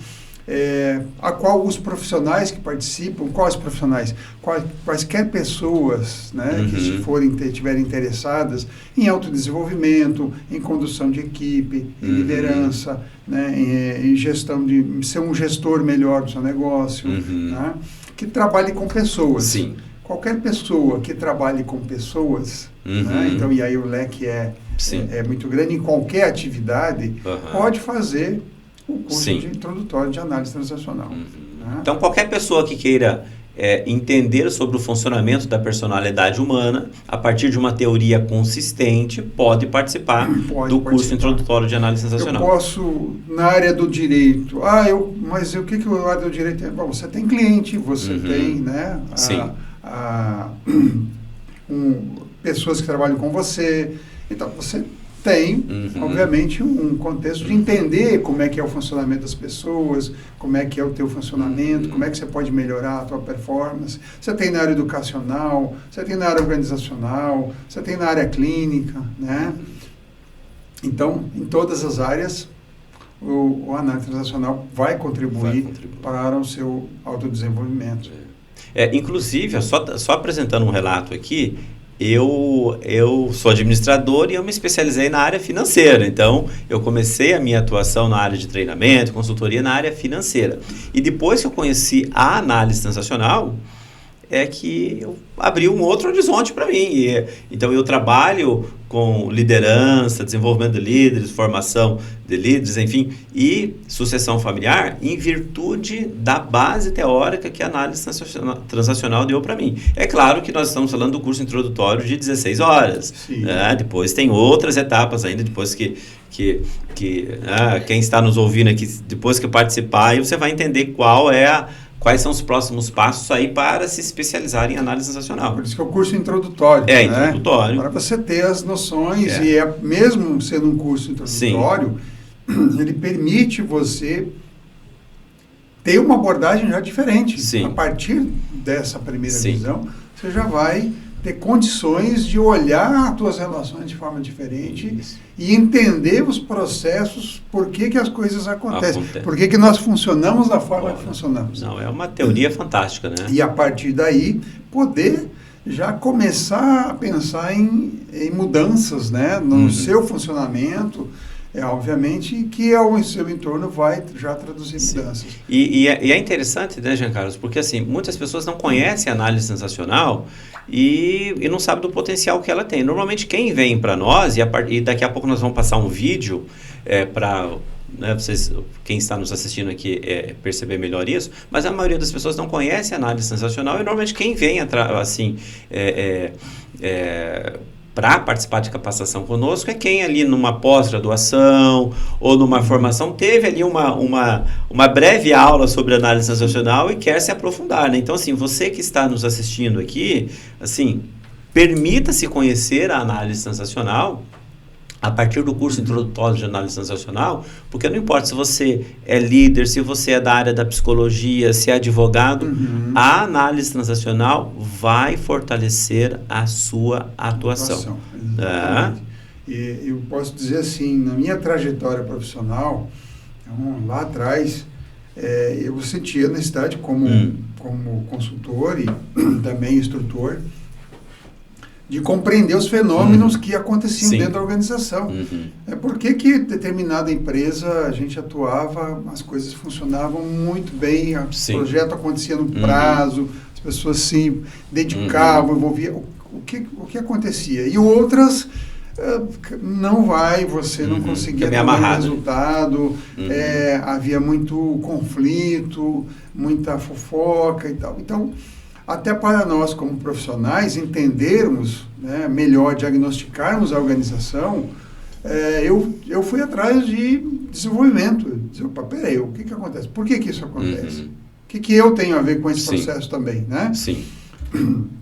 A qual os profissionais que participam, quais profissionais? Quaisquer pessoas, né, que estiverem interessadas em autodesenvolvimento, em condução de equipe, em liderança, né, em gestão, de ser um gestor melhor do seu negócio, né, que trabalhe com pessoas. Sim. Qualquer pessoa que trabalhe com pessoas, né, então, e aí o leque é muito grande, em qualquer atividade, pode fazer o curso Sim. de introdutório de análise transacional. Né? Então, qualquer pessoa que queira entender sobre o funcionamento da personalidade humana, a partir de uma teoria consistente, pode participar do curso introdutório de análise transacional. Eu posso, na área do direito, mas o que a área do direito é? Bom, você tem cliente, você tem, né, pessoas que trabalham com você, então você tem, obviamente, um contexto de entender como é que é o funcionamento das pessoas, como é que é o teu funcionamento, como é que você pode melhorar a tua performance. Você tem na área educacional, você tem na área organizacional, você tem na área clínica, né? Então, em todas as áreas, o análise transacional vai contribuir para o seu autodesenvolvimento. Inclusive, só apresentando um relato aqui, eu sou administrador e eu me especializei na área financeira. Então, eu comecei a minha atuação na área de treinamento, consultoria na área financeira. E depois que eu conheci a análise transacional, é que eu abri um outro horizonte para mim. Então, eu trabalho com liderança, desenvolvimento de líderes, formação de líderes, enfim, e sucessão familiar em virtude da base teórica que a análise transacional deu para mim. É claro que nós estamos falando do curso introdutório de 16 horas. Né? Depois tem outras etapas ainda, depois que quem está nos ouvindo aqui, depois que participar, aí você vai entender quais são os próximos passos aí para se especializar em análise transacional. Por isso que é o curso introdutório. Introdutório. Para você ter as noções, mesmo sendo um curso introdutório, ele permite você ter uma abordagem já diferente. Sim. A partir dessa primeira visão, você já vai ter condições de olhar as tuas relações de forma diferente e entender os processos, por que as coisas acontecem, por que nós funcionamos da forma que funcionamos. Não, é uma teoria fantástica, né? E a partir daí, poder já começar a pensar em mudanças, né, no seu funcionamento, obviamente que o seu entorno vai já traduzir mudanças. E é interessante, né, Jean Carlos, porque assim, muitas pessoas não conhecem a análise transacional e não sabem do potencial que ela tem. Normalmente quem vem para nós, e daqui a pouco nós vamos passar um vídeo para... Né, quem está nos assistindo aqui perceber melhor isso, mas a maioria das pessoas não conhece a análise transacional e normalmente quem vem para participar de capacitação conosco é quem ali numa pós-graduação ou numa formação teve ali uma breve aula sobre análise transacional e quer se aprofundar, né? Então, assim, você que está nos assistindo aqui, assim, permita-se conhecer a análise transacional a partir do curso introdutório de análise transacional, porque não importa se você é líder, se você é da área da psicologia, se é advogado, a análise transacional vai fortalecer a sua atuação. Exatamente. E eu posso dizer assim, na minha trajetória profissional, lá atrás, eu sentia necessidade como consultor e também instrutor, de compreender os fenômenos que aconteciam dentro da organização. Por que determinada empresa a gente atuava, as coisas funcionavam muito bem, o projeto acontecia no prazo, as pessoas se dedicavam, envolviam. O que acontecia? E outras não vai, você não conseguia ter um resultado, havia muito conflito, muita fofoca e tal. Então, até para nós, como profissionais, entendermos, né, melhor, diagnosticarmos a organização, eu fui atrás de desenvolvimento. Dizer, peraí, o que acontece? Por que isso acontece? O que eu tenho a ver com esse processo também, né? Sim.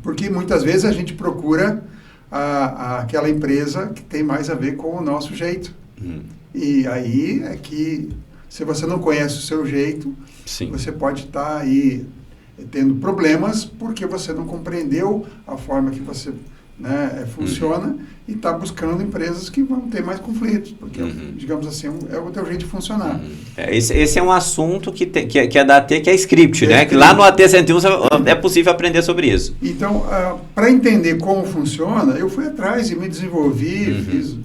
Porque muitas vezes a gente procura aquela empresa que tem mais a ver com o nosso jeito. E aí é que, se você não conhece o seu jeito, você pode estar aí tendo problemas porque você não compreendeu a forma que você, né, funciona e está buscando empresas que vão ter mais conflitos, porque, digamos assim, é o teu jeito de funcionar. Esse é um assunto que é da AT, que é script, né? Que lá no AT 101 é possível aprender sobre isso. Então, para entender como funciona, eu fui atrás e me desenvolvi, fiz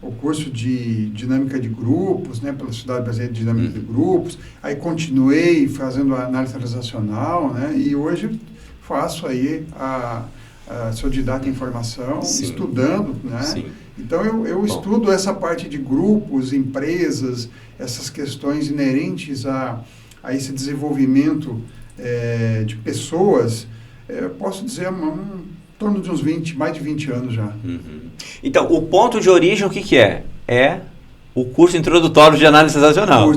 o curso de dinâmica de grupos, né, pela Sociedade Brasileira de Dinâmica de Grupos, aí continuei fazendo a análise transacional, né, e hoje faço aí sou didata em formação, estudando, né, Então, eu estudo essa parte de grupos, empresas, essas questões inerentes a esse desenvolvimento de pessoas, posso dizer, em torno de uns mais de 20 anos já. Uhum. Então, o ponto de origem, o que é? É o curso introdutório de análise transacional.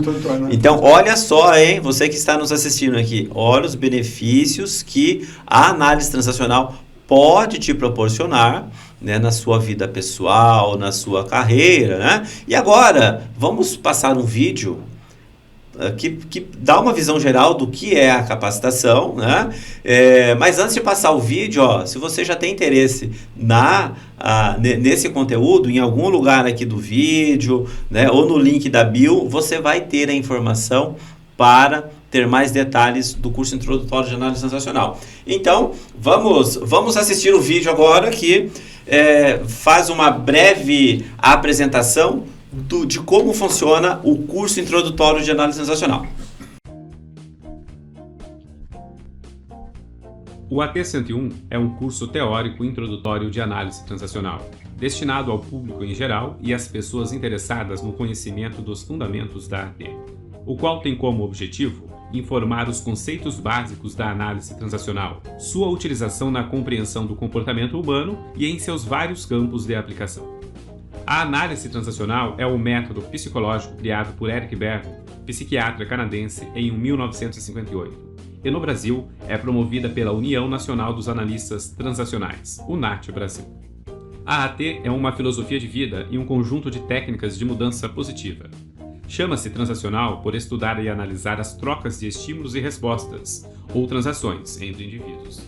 Então, olha só, hein, você que está nos assistindo aqui, olha os benefícios que a análise transacional pode te proporcionar, né, na sua vida pessoal, na sua carreira, né? E agora, vamos passar um vídeo que dá uma visão geral do que é a capacitação, né? Mas antes de passar o vídeo, se você já tem interesse nesse conteúdo, em algum lugar aqui do vídeo, né, ou no link da bio, você vai ter a informação para ter mais detalhes do curso introdutório de análise transacional. Então, vamos assistir o vídeo agora que faz uma breve apresentação de como funciona o curso introdutório de análise transacional. O AT-101 é um curso teórico introdutório de análise transacional, destinado ao público em geral e às pessoas interessadas no conhecimento dos fundamentos da AT, o qual tem como objetivo informar os conceitos básicos da análise transacional, sua utilização na compreensão do comportamento humano e em seus vários campos de aplicação. A análise transacional é um método psicológico criado por Eric Berne, psiquiatra canadense, em 1958. E no Brasil é promovida pela União Nacional dos Analistas Transacionais, UNAT Brasil. A AT é uma filosofia de vida e um conjunto de técnicas de mudança positiva. Chama-se transacional por estudar e analisar as trocas de estímulos e respostas, ou transações, entre indivíduos.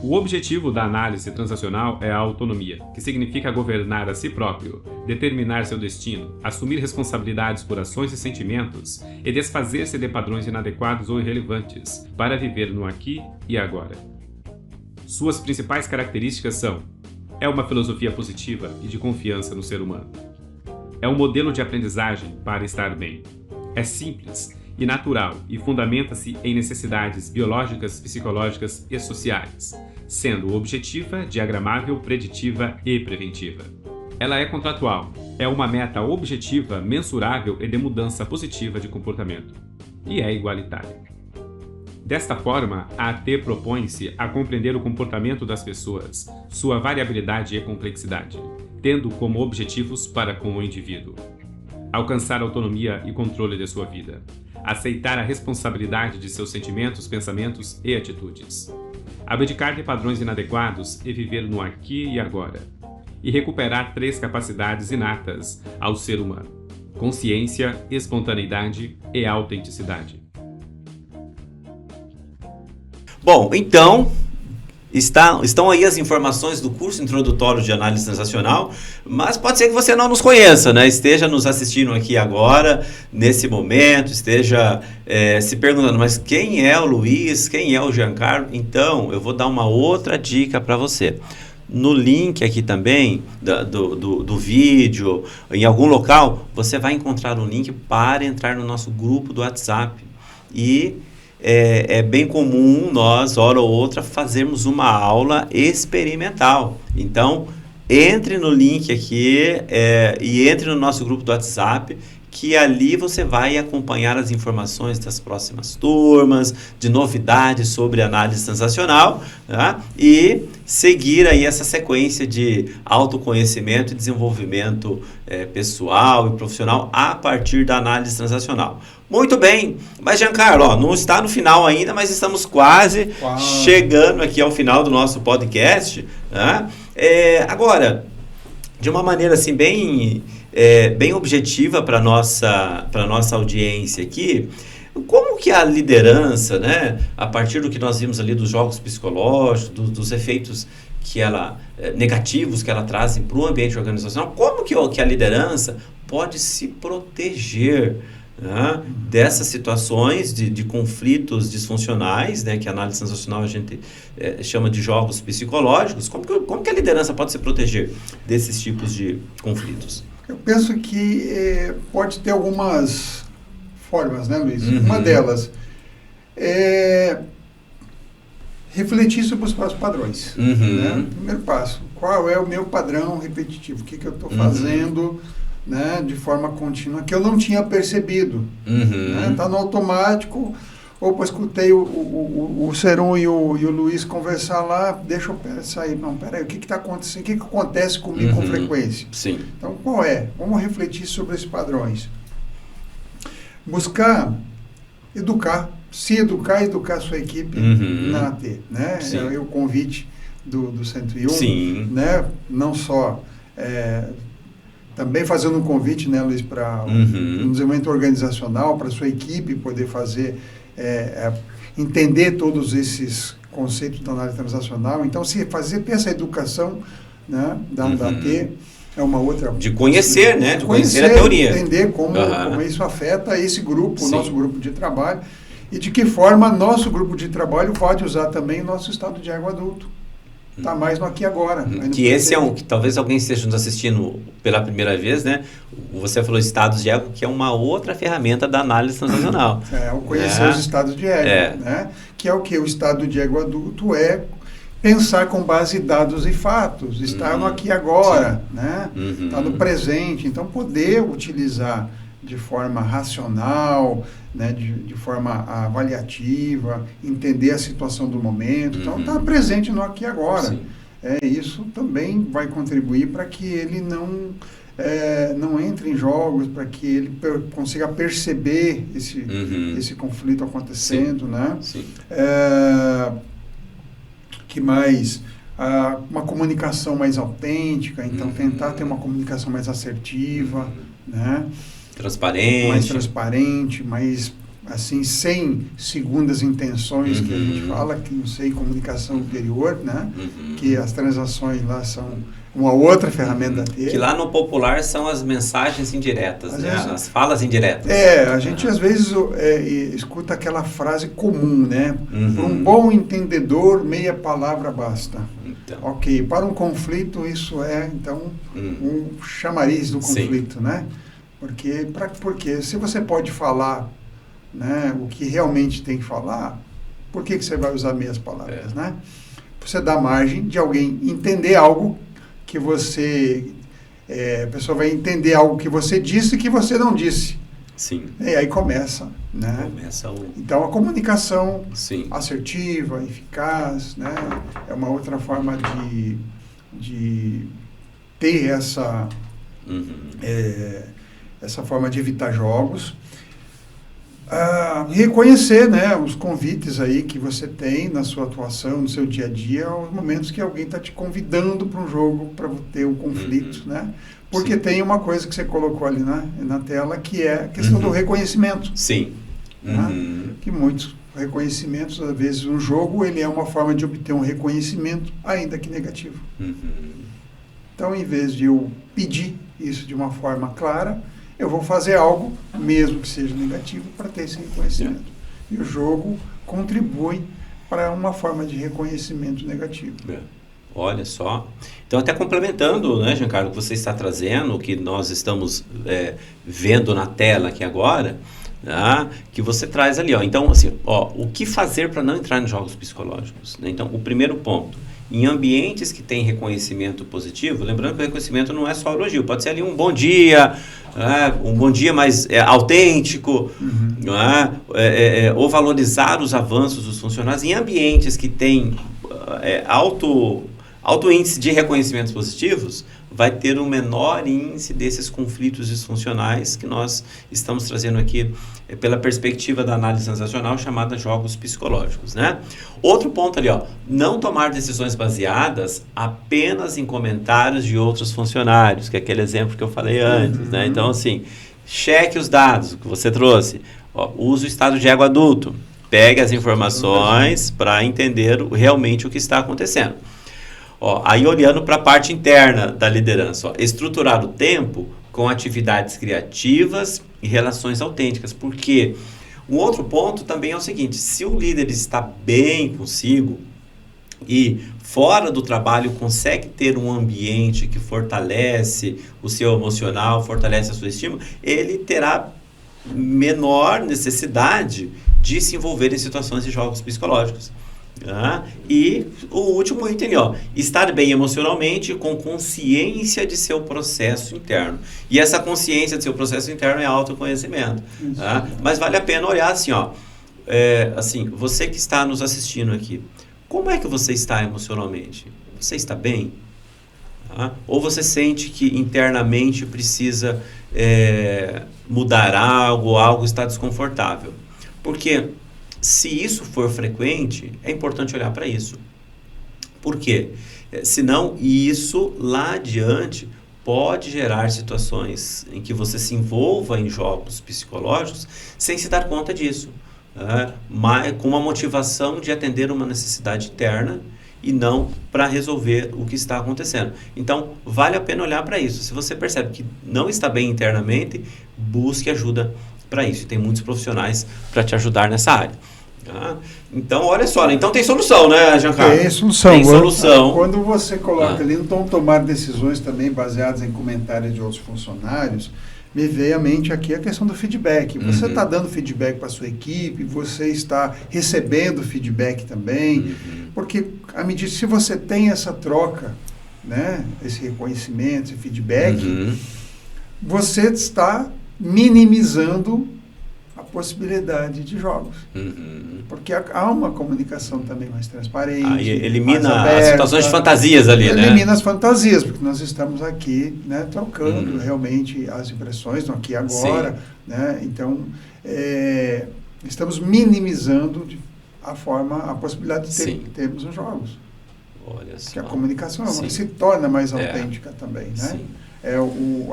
O objetivo da análise transacional é a autonomia, que significa governar a si próprio, determinar seu destino, assumir responsabilidades por ações e sentimentos e desfazer-se de padrões inadequados ou irrelevantes para viver no aqui e agora. Suas principais características são: é uma filosofia positiva e de confiança no ser humano. É um modelo de aprendizagem para estar bem. É simples e natural e fundamenta-se em necessidades biológicas, psicológicas e sociais, sendo objetiva, diagramável, preditiva e preventiva. Ela é contratual, é uma meta objetiva, mensurável e de mudança positiva de comportamento. E é igualitária. Desta forma, a AT propõe-se a compreender o comportamento das pessoas, sua variabilidade e complexidade, tendo como objetivos para com o indivíduo: alcançar autonomia e controle de sua vida, aceitar a responsabilidade de seus sentimentos, pensamentos e atitudes, abdicar de padrões inadequados e viver no aqui e agora, e recuperar 3 capacidades inatas ao ser humano: consciência, espontaneidade e autenticidade. Bom, então, estão aí as informações do curso introdutório de análise transacional, mas pode ser que você não nos conheça, né? Esteja nos assistindo aqui agora, nesse momento, esteja se perguntando, mas quem é o Luiz, quem é o Giancarlo? Então, eu vou dar uma outra dica para você. No link aqui também do vídeo, em algum local, você vai encontrar um link para entrar no nosso grupo do WhatsApp. E é bem comum nós, hora ou outra, fazermos uma aula experimental. Então, entre no link aqui e entre no nosso grupo do WhatsApp, que ali você vai acompanhar as informações das próximas turmas, de novidades sobre análise transacional, tá? E seguir aí essa sequência de autoconhecimento e desenvolvimento pessoal e profissional a partir da análise transacional. Muito bem, mas Giancarlo, não está no final ainda, mas estamos quase chegando aqui ao final do nosso podcast, né? Agora, de uma maneira assim bem objetiva para nossa audiência aqui, como que a liderança, né, a partir do que nós vimos ali dos jogos psicológicos, dos efeitos negativos que ela traz para o ambiente organizacional, como que a liderança pode se proteger, né, dessas situações de conflitos disfuncionais, né, que a análise transacional a gente chama de jogos psicológicos? Como que a liderança pode se proteger desses tipos de conflitos? Eu penso que pode ter algumas formas, né, Luiz? Uma delas é refletir sobre os próprios padrões. Uhum. Né? Primeiro passo, qual é o meu padrão repetitivo? O que eu estou fazendo, né, de forma contínua que eu não tinha percebido? Tá no automático. Opa, escutei o Seron e o Luiz conversar lá, deixa eu sair. Não, peraí, o que está acontecendo? O que acontece comigo com frequência? Sim. Então, qual é? Vamos refletir sobre esses padrões. Buscar educar, se educar e educar a sua equipe na AT. Né? É o convite do 101. Sim. Né? Não só... também fazendo um convite, né, Luiz, para um desenvolvimento organizacional, para a sua equipe poder fazer... entender todos esses conceitos da análise transacional. Então, ter essa educação, né, da AT é uma outra... De conhecer, né? De conhecer a teoria. Entender como isso afeta esse grupo, o nosso grupo de trabalho, e de que forma nosso grupo de trabalho pode usar também o nosso estado de ego adulto. Está mais no aqui e agora. Que esse que talvez alguém esteja nos assistindo pela primeira vez, né? Você falou estados de ego, que é uma outra ferramenta da análise transacional. O conhecer os estados de ego, né? Que é o que? O estado de ego adulto é pensar com base em dados e fatos, estar no aqui e agora, né? Estar no presente. Então, poder utilizar de forma racional, né, de forma avaliativa, entender a situação do momento. Então, estar presente no aqui e agora. Isso também vai contribuir para que ele não entre em jogos, para que ele consiga perceber esse conflito acontecendo. Né? Que mais? Uma comunicação mais autêntica, então tentar ter uma comunicação mais assertiva, né? Mais transparente, mais assim, sem segundas intenções, que a gente fala, que não sei, comunicação interior, né? Que as transações lá são uma outra ferramenta da T. Que lá no popular são as mensagens indiretas, né? As falas indiretas. A gente às vezes escuta aquela frase comum, né? Para um bom entendedor, meia palavra basta. Então. Ok, para um conflito isso é, então, um chamariz do conflito, né? Porque se você pode falar, né, o que realmente tem que falar, por que você vai usar meias palavras, né? Você dá margem de alguém entender algo que a pessoa vai entender algo que você disse e que você não disse. Sim. E aí começa, né? Então, a comunicação assertiva, eficaz, né? É uma outra forma de ter essa forma de evitar jogos. Reconhecer, né, os convites aí que você tem na sua atuação, no seu dia a dia, os momentos que alguém está te convidando para um jogo, para ter um conflito, né? Porque tem uma coisa que você colocou ali na tela, que é a questão do reconhecimento. Né? Que muitos reconhecimentos, às vezes um jogo, ele é uma forma de obter um reconhecimento, ainda que negativo. Então, em vez de eu pedir isso de uma forma clara, eu vou fazer algo, mesmo que seja negativo, para ter esse reconhecimento. E o jogo contribui para uma forma de reconhecimento negativo. Olha só. Então, até complementando, né, Giancarlo, o que você está trazendo, o que nós estamos vendo na tela aqui agora, que você traz ali. Então, assim, o que fazer para não entrar em jogos psicológicos? Né? Então, o primeiro ponto. Em ambientes que tem reconhecimento positivo, lembrando que o reconhecimento não é só elogio, pode ser ali um bom dia mais autêntico, ou valorizar os avanços dos funcionários. Em ambientes que tem alto índice de reconhecimentos positivos, vai ter um menor índice desses conflitos disfuncionais que nós estamos trazendo aqui pela perspectiva da análise transacional, chamada jogos psicológicos, né? Outro ponto ali, não tomar decisões baseadas apenas em comentários de outros funcionários, que é aquele exemplo que eu falei antes, né? Então, assim, cheque os dados que você trouxe, use o estado de ego adulto, pegue as informações para entender realmente o que está acontecendo. Aí olhando para a parte interna da liderança, estruturar o tempo com atividades criativas e relações autênticas, porque um outro ponto também é o seguinte: se o líder está bem consigo e fora do trabalho consegue ter um ambiente que fortalece o seu emocional, fortalece a sua estima, ele terá menor necessidade de se envolver em situações de jogos psicológicos. E o último item, estar bem emocionalmente com consciência de seu processo interno. E essa consciência de seu processo interno é autoconhecimento. Mas vale a pena olhar assim, assim, você que está nos assistindo aqui, como é que você está emocionalmente? Você está bem? Ou você sente que internamente precisa mudar algo está desconfortável? Porque se isso for frequente, é importante olhar para isso. Por quê? Senão, isso lá adiante pode gerar situações em que você se envolva em jogos psicológicos sem se dar conta disso. Mas com uma motivação de atender uma necessidade interna e não para resolver o que está acontecendo. Então, vale a pena olhar para isso. Se você percebe que não está bem internamente, busque ajuda para isso. Tem muitos profissionais para te ajudar nessa área. Então, olha só, então tem solução, né, Giancarlo? Tem solução. Tem solução. Quando você coloca ali, então tomar decisões também baseadas em comentários de outros funcionários, me veio à mente aqui a questão do feedback. Você está dando feedback para a sua equipe, você está recebendo feedback também, porque à medida se você tem essa troca, né, esse reconhecimento, esse feedback, você está minimizando a possibilidade de jogos. Porque há uma comunicação também mais transparente. Aí elimina as situações de fantasias ali, né? Elimina as fantasias, porque nós estamos aqui, né, trocando realmente as impressões, no aqui e agora. Né? Então, estamos minimizando a possibilidade de termos os jogos. Olha só. Que a comunicação se torna mais autêntica também, né?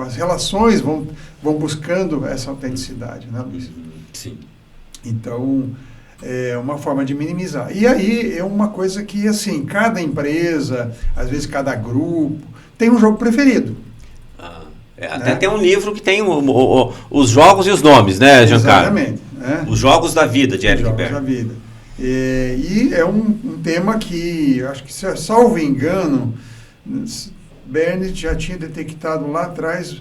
As relações vão buscando essa autenticidade, né, Luiz? Sim. Então, é uma forma de minimizar. E aí é uma coisa que, assim, cada empresa, às vezes cada grupo, tem um jogo preferido. Até tem um livro que tem os jogos e os nomes, né, Giancarlo? Exatamente. Os Jogos da Vida, de Eric Berne. Os Jogos da Vida. E é um tema que, acho que, salvo engano, Berne já tinha detectado lá atrás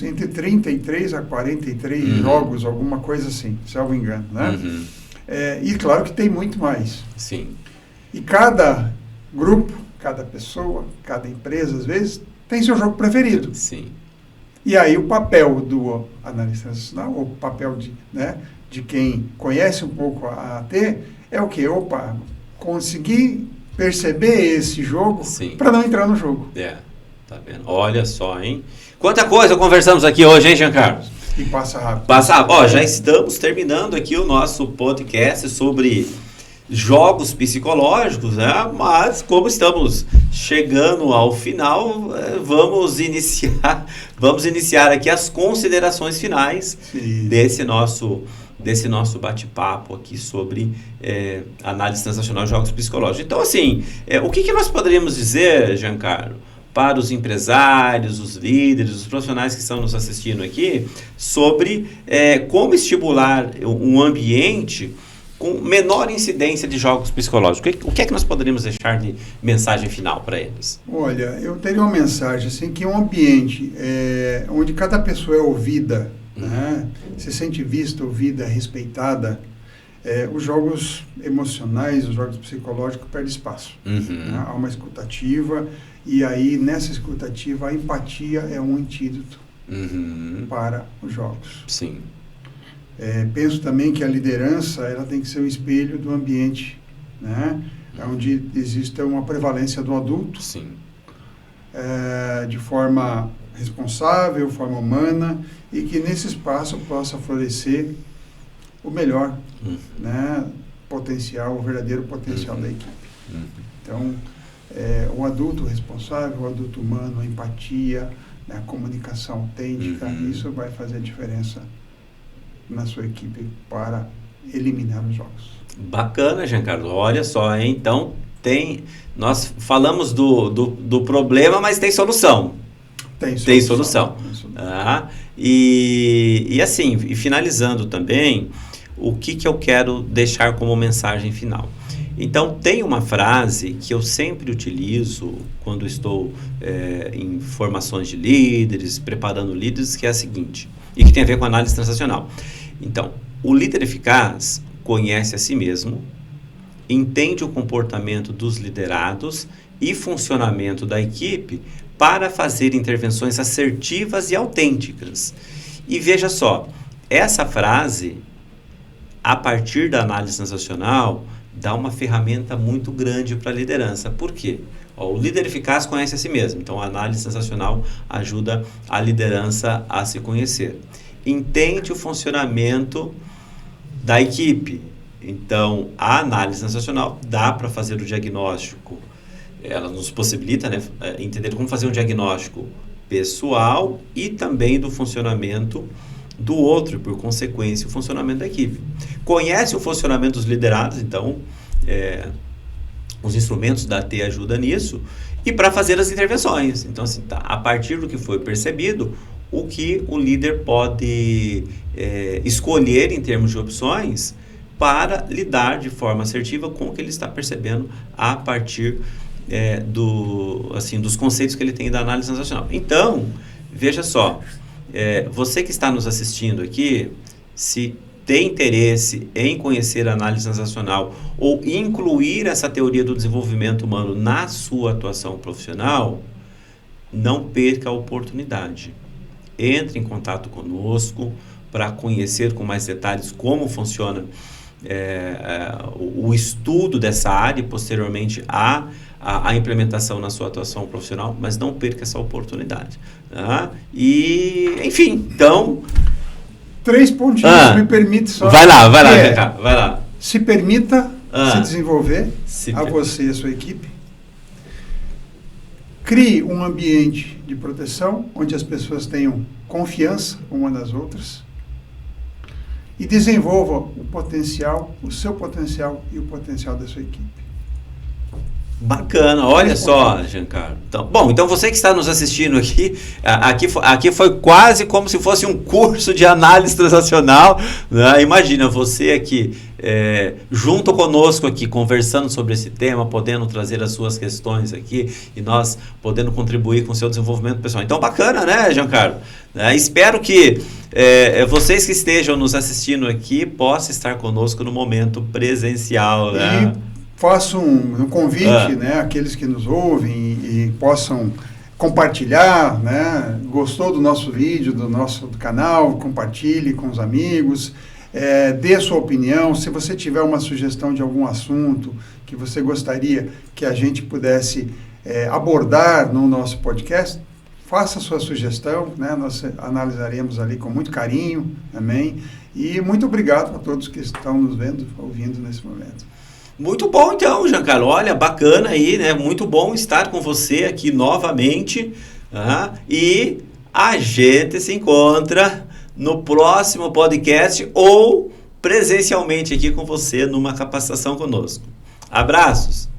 entre 33 a 43 jogos, alguma coisa assim, salvo engano, né? E claro que tem muito mais. Sim. E cada grupo, cada pessoa, cada empresa, às vezes, tem seu jogo preferido. Sim. E aí o papel do analista transacional, o papel de quem conhece um pouco a AT, é o quê? Conseguir perceber esse jogo para não entrar no jogo. Tá vendo? Olha só, hein? Quanta coisa conversamos aqui hoje, hein, Giancarlo? E passa rápido. Já estamos terminando aqui o nosso podcast sobre jogos psicológicos, né? Mas como estamos chegando ao final, vamos iniciar aqui as considerações finais desse nosso bate-papo aqui sobre análise transacional de jogos psicológicos. Então, assim, o que nós poderíamos dizer, Giancarlo, para os empresários, os líderes, os profissionais que estão nos assistindo aqui, sobre como estimular um ambiente com menor incidência de jogos psicológicos? O que é que nós poderíamos deixar de mensagem final para eles? Olha, eu teria uma mensagem assim, que um ambiente onde cada pessoa é ouvida, né, se sente vista, ouvida, respeitada, os jogos emocionais, os jogos psicológicos perdem espaço. Né? Há uma escutativa, e aí nessa escutativa a empatia é um antídoto para os jogos. Sim. Penso também que a liderança ela tem que ser o espelho do ambiente, né? Onde exista uma prevalência do adulto, de forma responsável, forma humana, e que nesse espaço possa florescer o melhor, né, potencial, o verdadeiro potencial da equipe. Então, o adulto responsável, o adulto humano, a empatia, né, a comunicação autêntica, isso vai fazer a diferença na sua equipe para eliminar os jogos. Bacana, Giancarlo. Olha só, hein? Então, nós falamos do problema, mas tem solução. Tem solução. E assim, e finalizando também, o que eu quero deixar como mensagem final? Então, tem uma frase que eu sempre utilizo quando estou em formações de líderes, preparando líderes, que é a seguinte, e que tem a ver com análise transacional. Então, o líder eficaz conhece a si mesmo, entende o comportamento dos liderados e funcionamento da equipe para fazer intervenções assertivas e autênticas. E veja só, essa frase, a partir da análise transacional, dá uma ferramenta muito grande para a liderança. Por quê? O líder eficaz conhece a si mesmo, então a análise transacional ajuda a liderança a se conhecer. Entende o funcionamento da equipe. Então, a análise transacional dá para fazer o diagnóstico. Ela nos possibilita, né, entender como fazer um diagnóstico pessoal e também do funcionamento do outro, e por consequência o funcionamento da equipe. Conhece o funcionamento dos liderados, então os instrumentos da AT ajudam nisso, e para fazer as intervenções. Então, assim, a partir do que foi percebido, o que o líder pode escolher em termos de opções para lidar de forma assertiva com o que ele está percebendo a partir dos conceitos que ele tem da análise transacional. Então, veja só, você que está nos assistindo aqui, se tem interesse em conhecer a análise transacional ou incluir essa teoria do desenvolvimento humano na sua atuação profissional, não perca a oportunidade. Entre em contato conosco para conhecer com mais detalhes como funciona o estudo dessa área e posteriormente a implementação na sua atuação profissional, mas não perca essa oportunidade. Tá? E, enfim, então... 3 pontinhos, me permite só... Vai lá, vai lá. Se permita se desenvolver, você e a sua equipe. Crie um ambiente de proteção, onde as pessoas tenham confiança uma nas outras. E desenvolva o seu potencial e o potencial da sua equipe. Bacana, olha só, Giancarlo. Então você que está nos assistindo aqui foi quase como se fosse um curso de análise transacional, né? Imagina você aqui, junto conosco aqui, conversando sobre esse tema, podendo trazer as suas questões aqui e nós podendo contribuir com o seu desenvolvimento pessoal. Então, bacana, né, Giancarlo? Espero que vocês que estejam nos assistindo aqui possam estar conosco no momento presencial, né? Faço um convite, né, àqueles que nos ouvem e possam compartilhar, né? Gostou do nosso vídeo, do canal, compartilhe com os amigos, dê a sua opinião. Se você tiver uma sugestão de algum assunto que você gostaria que a gente pudesse abordar no nosso podcast, faça a sua sugestão, né? Nós analisaremos ali com muito carinho, amém? E muito obrigado a todos que estão nos vendo, ouvindo nesse momento. Muito bom então, Giancarlo, olha, bacana aí, né? Muito bom estar com você aqui novamente, e a gente se encontra no próximo podcast ou presencialmente aqui com você numa capacitação conosco. Abraços!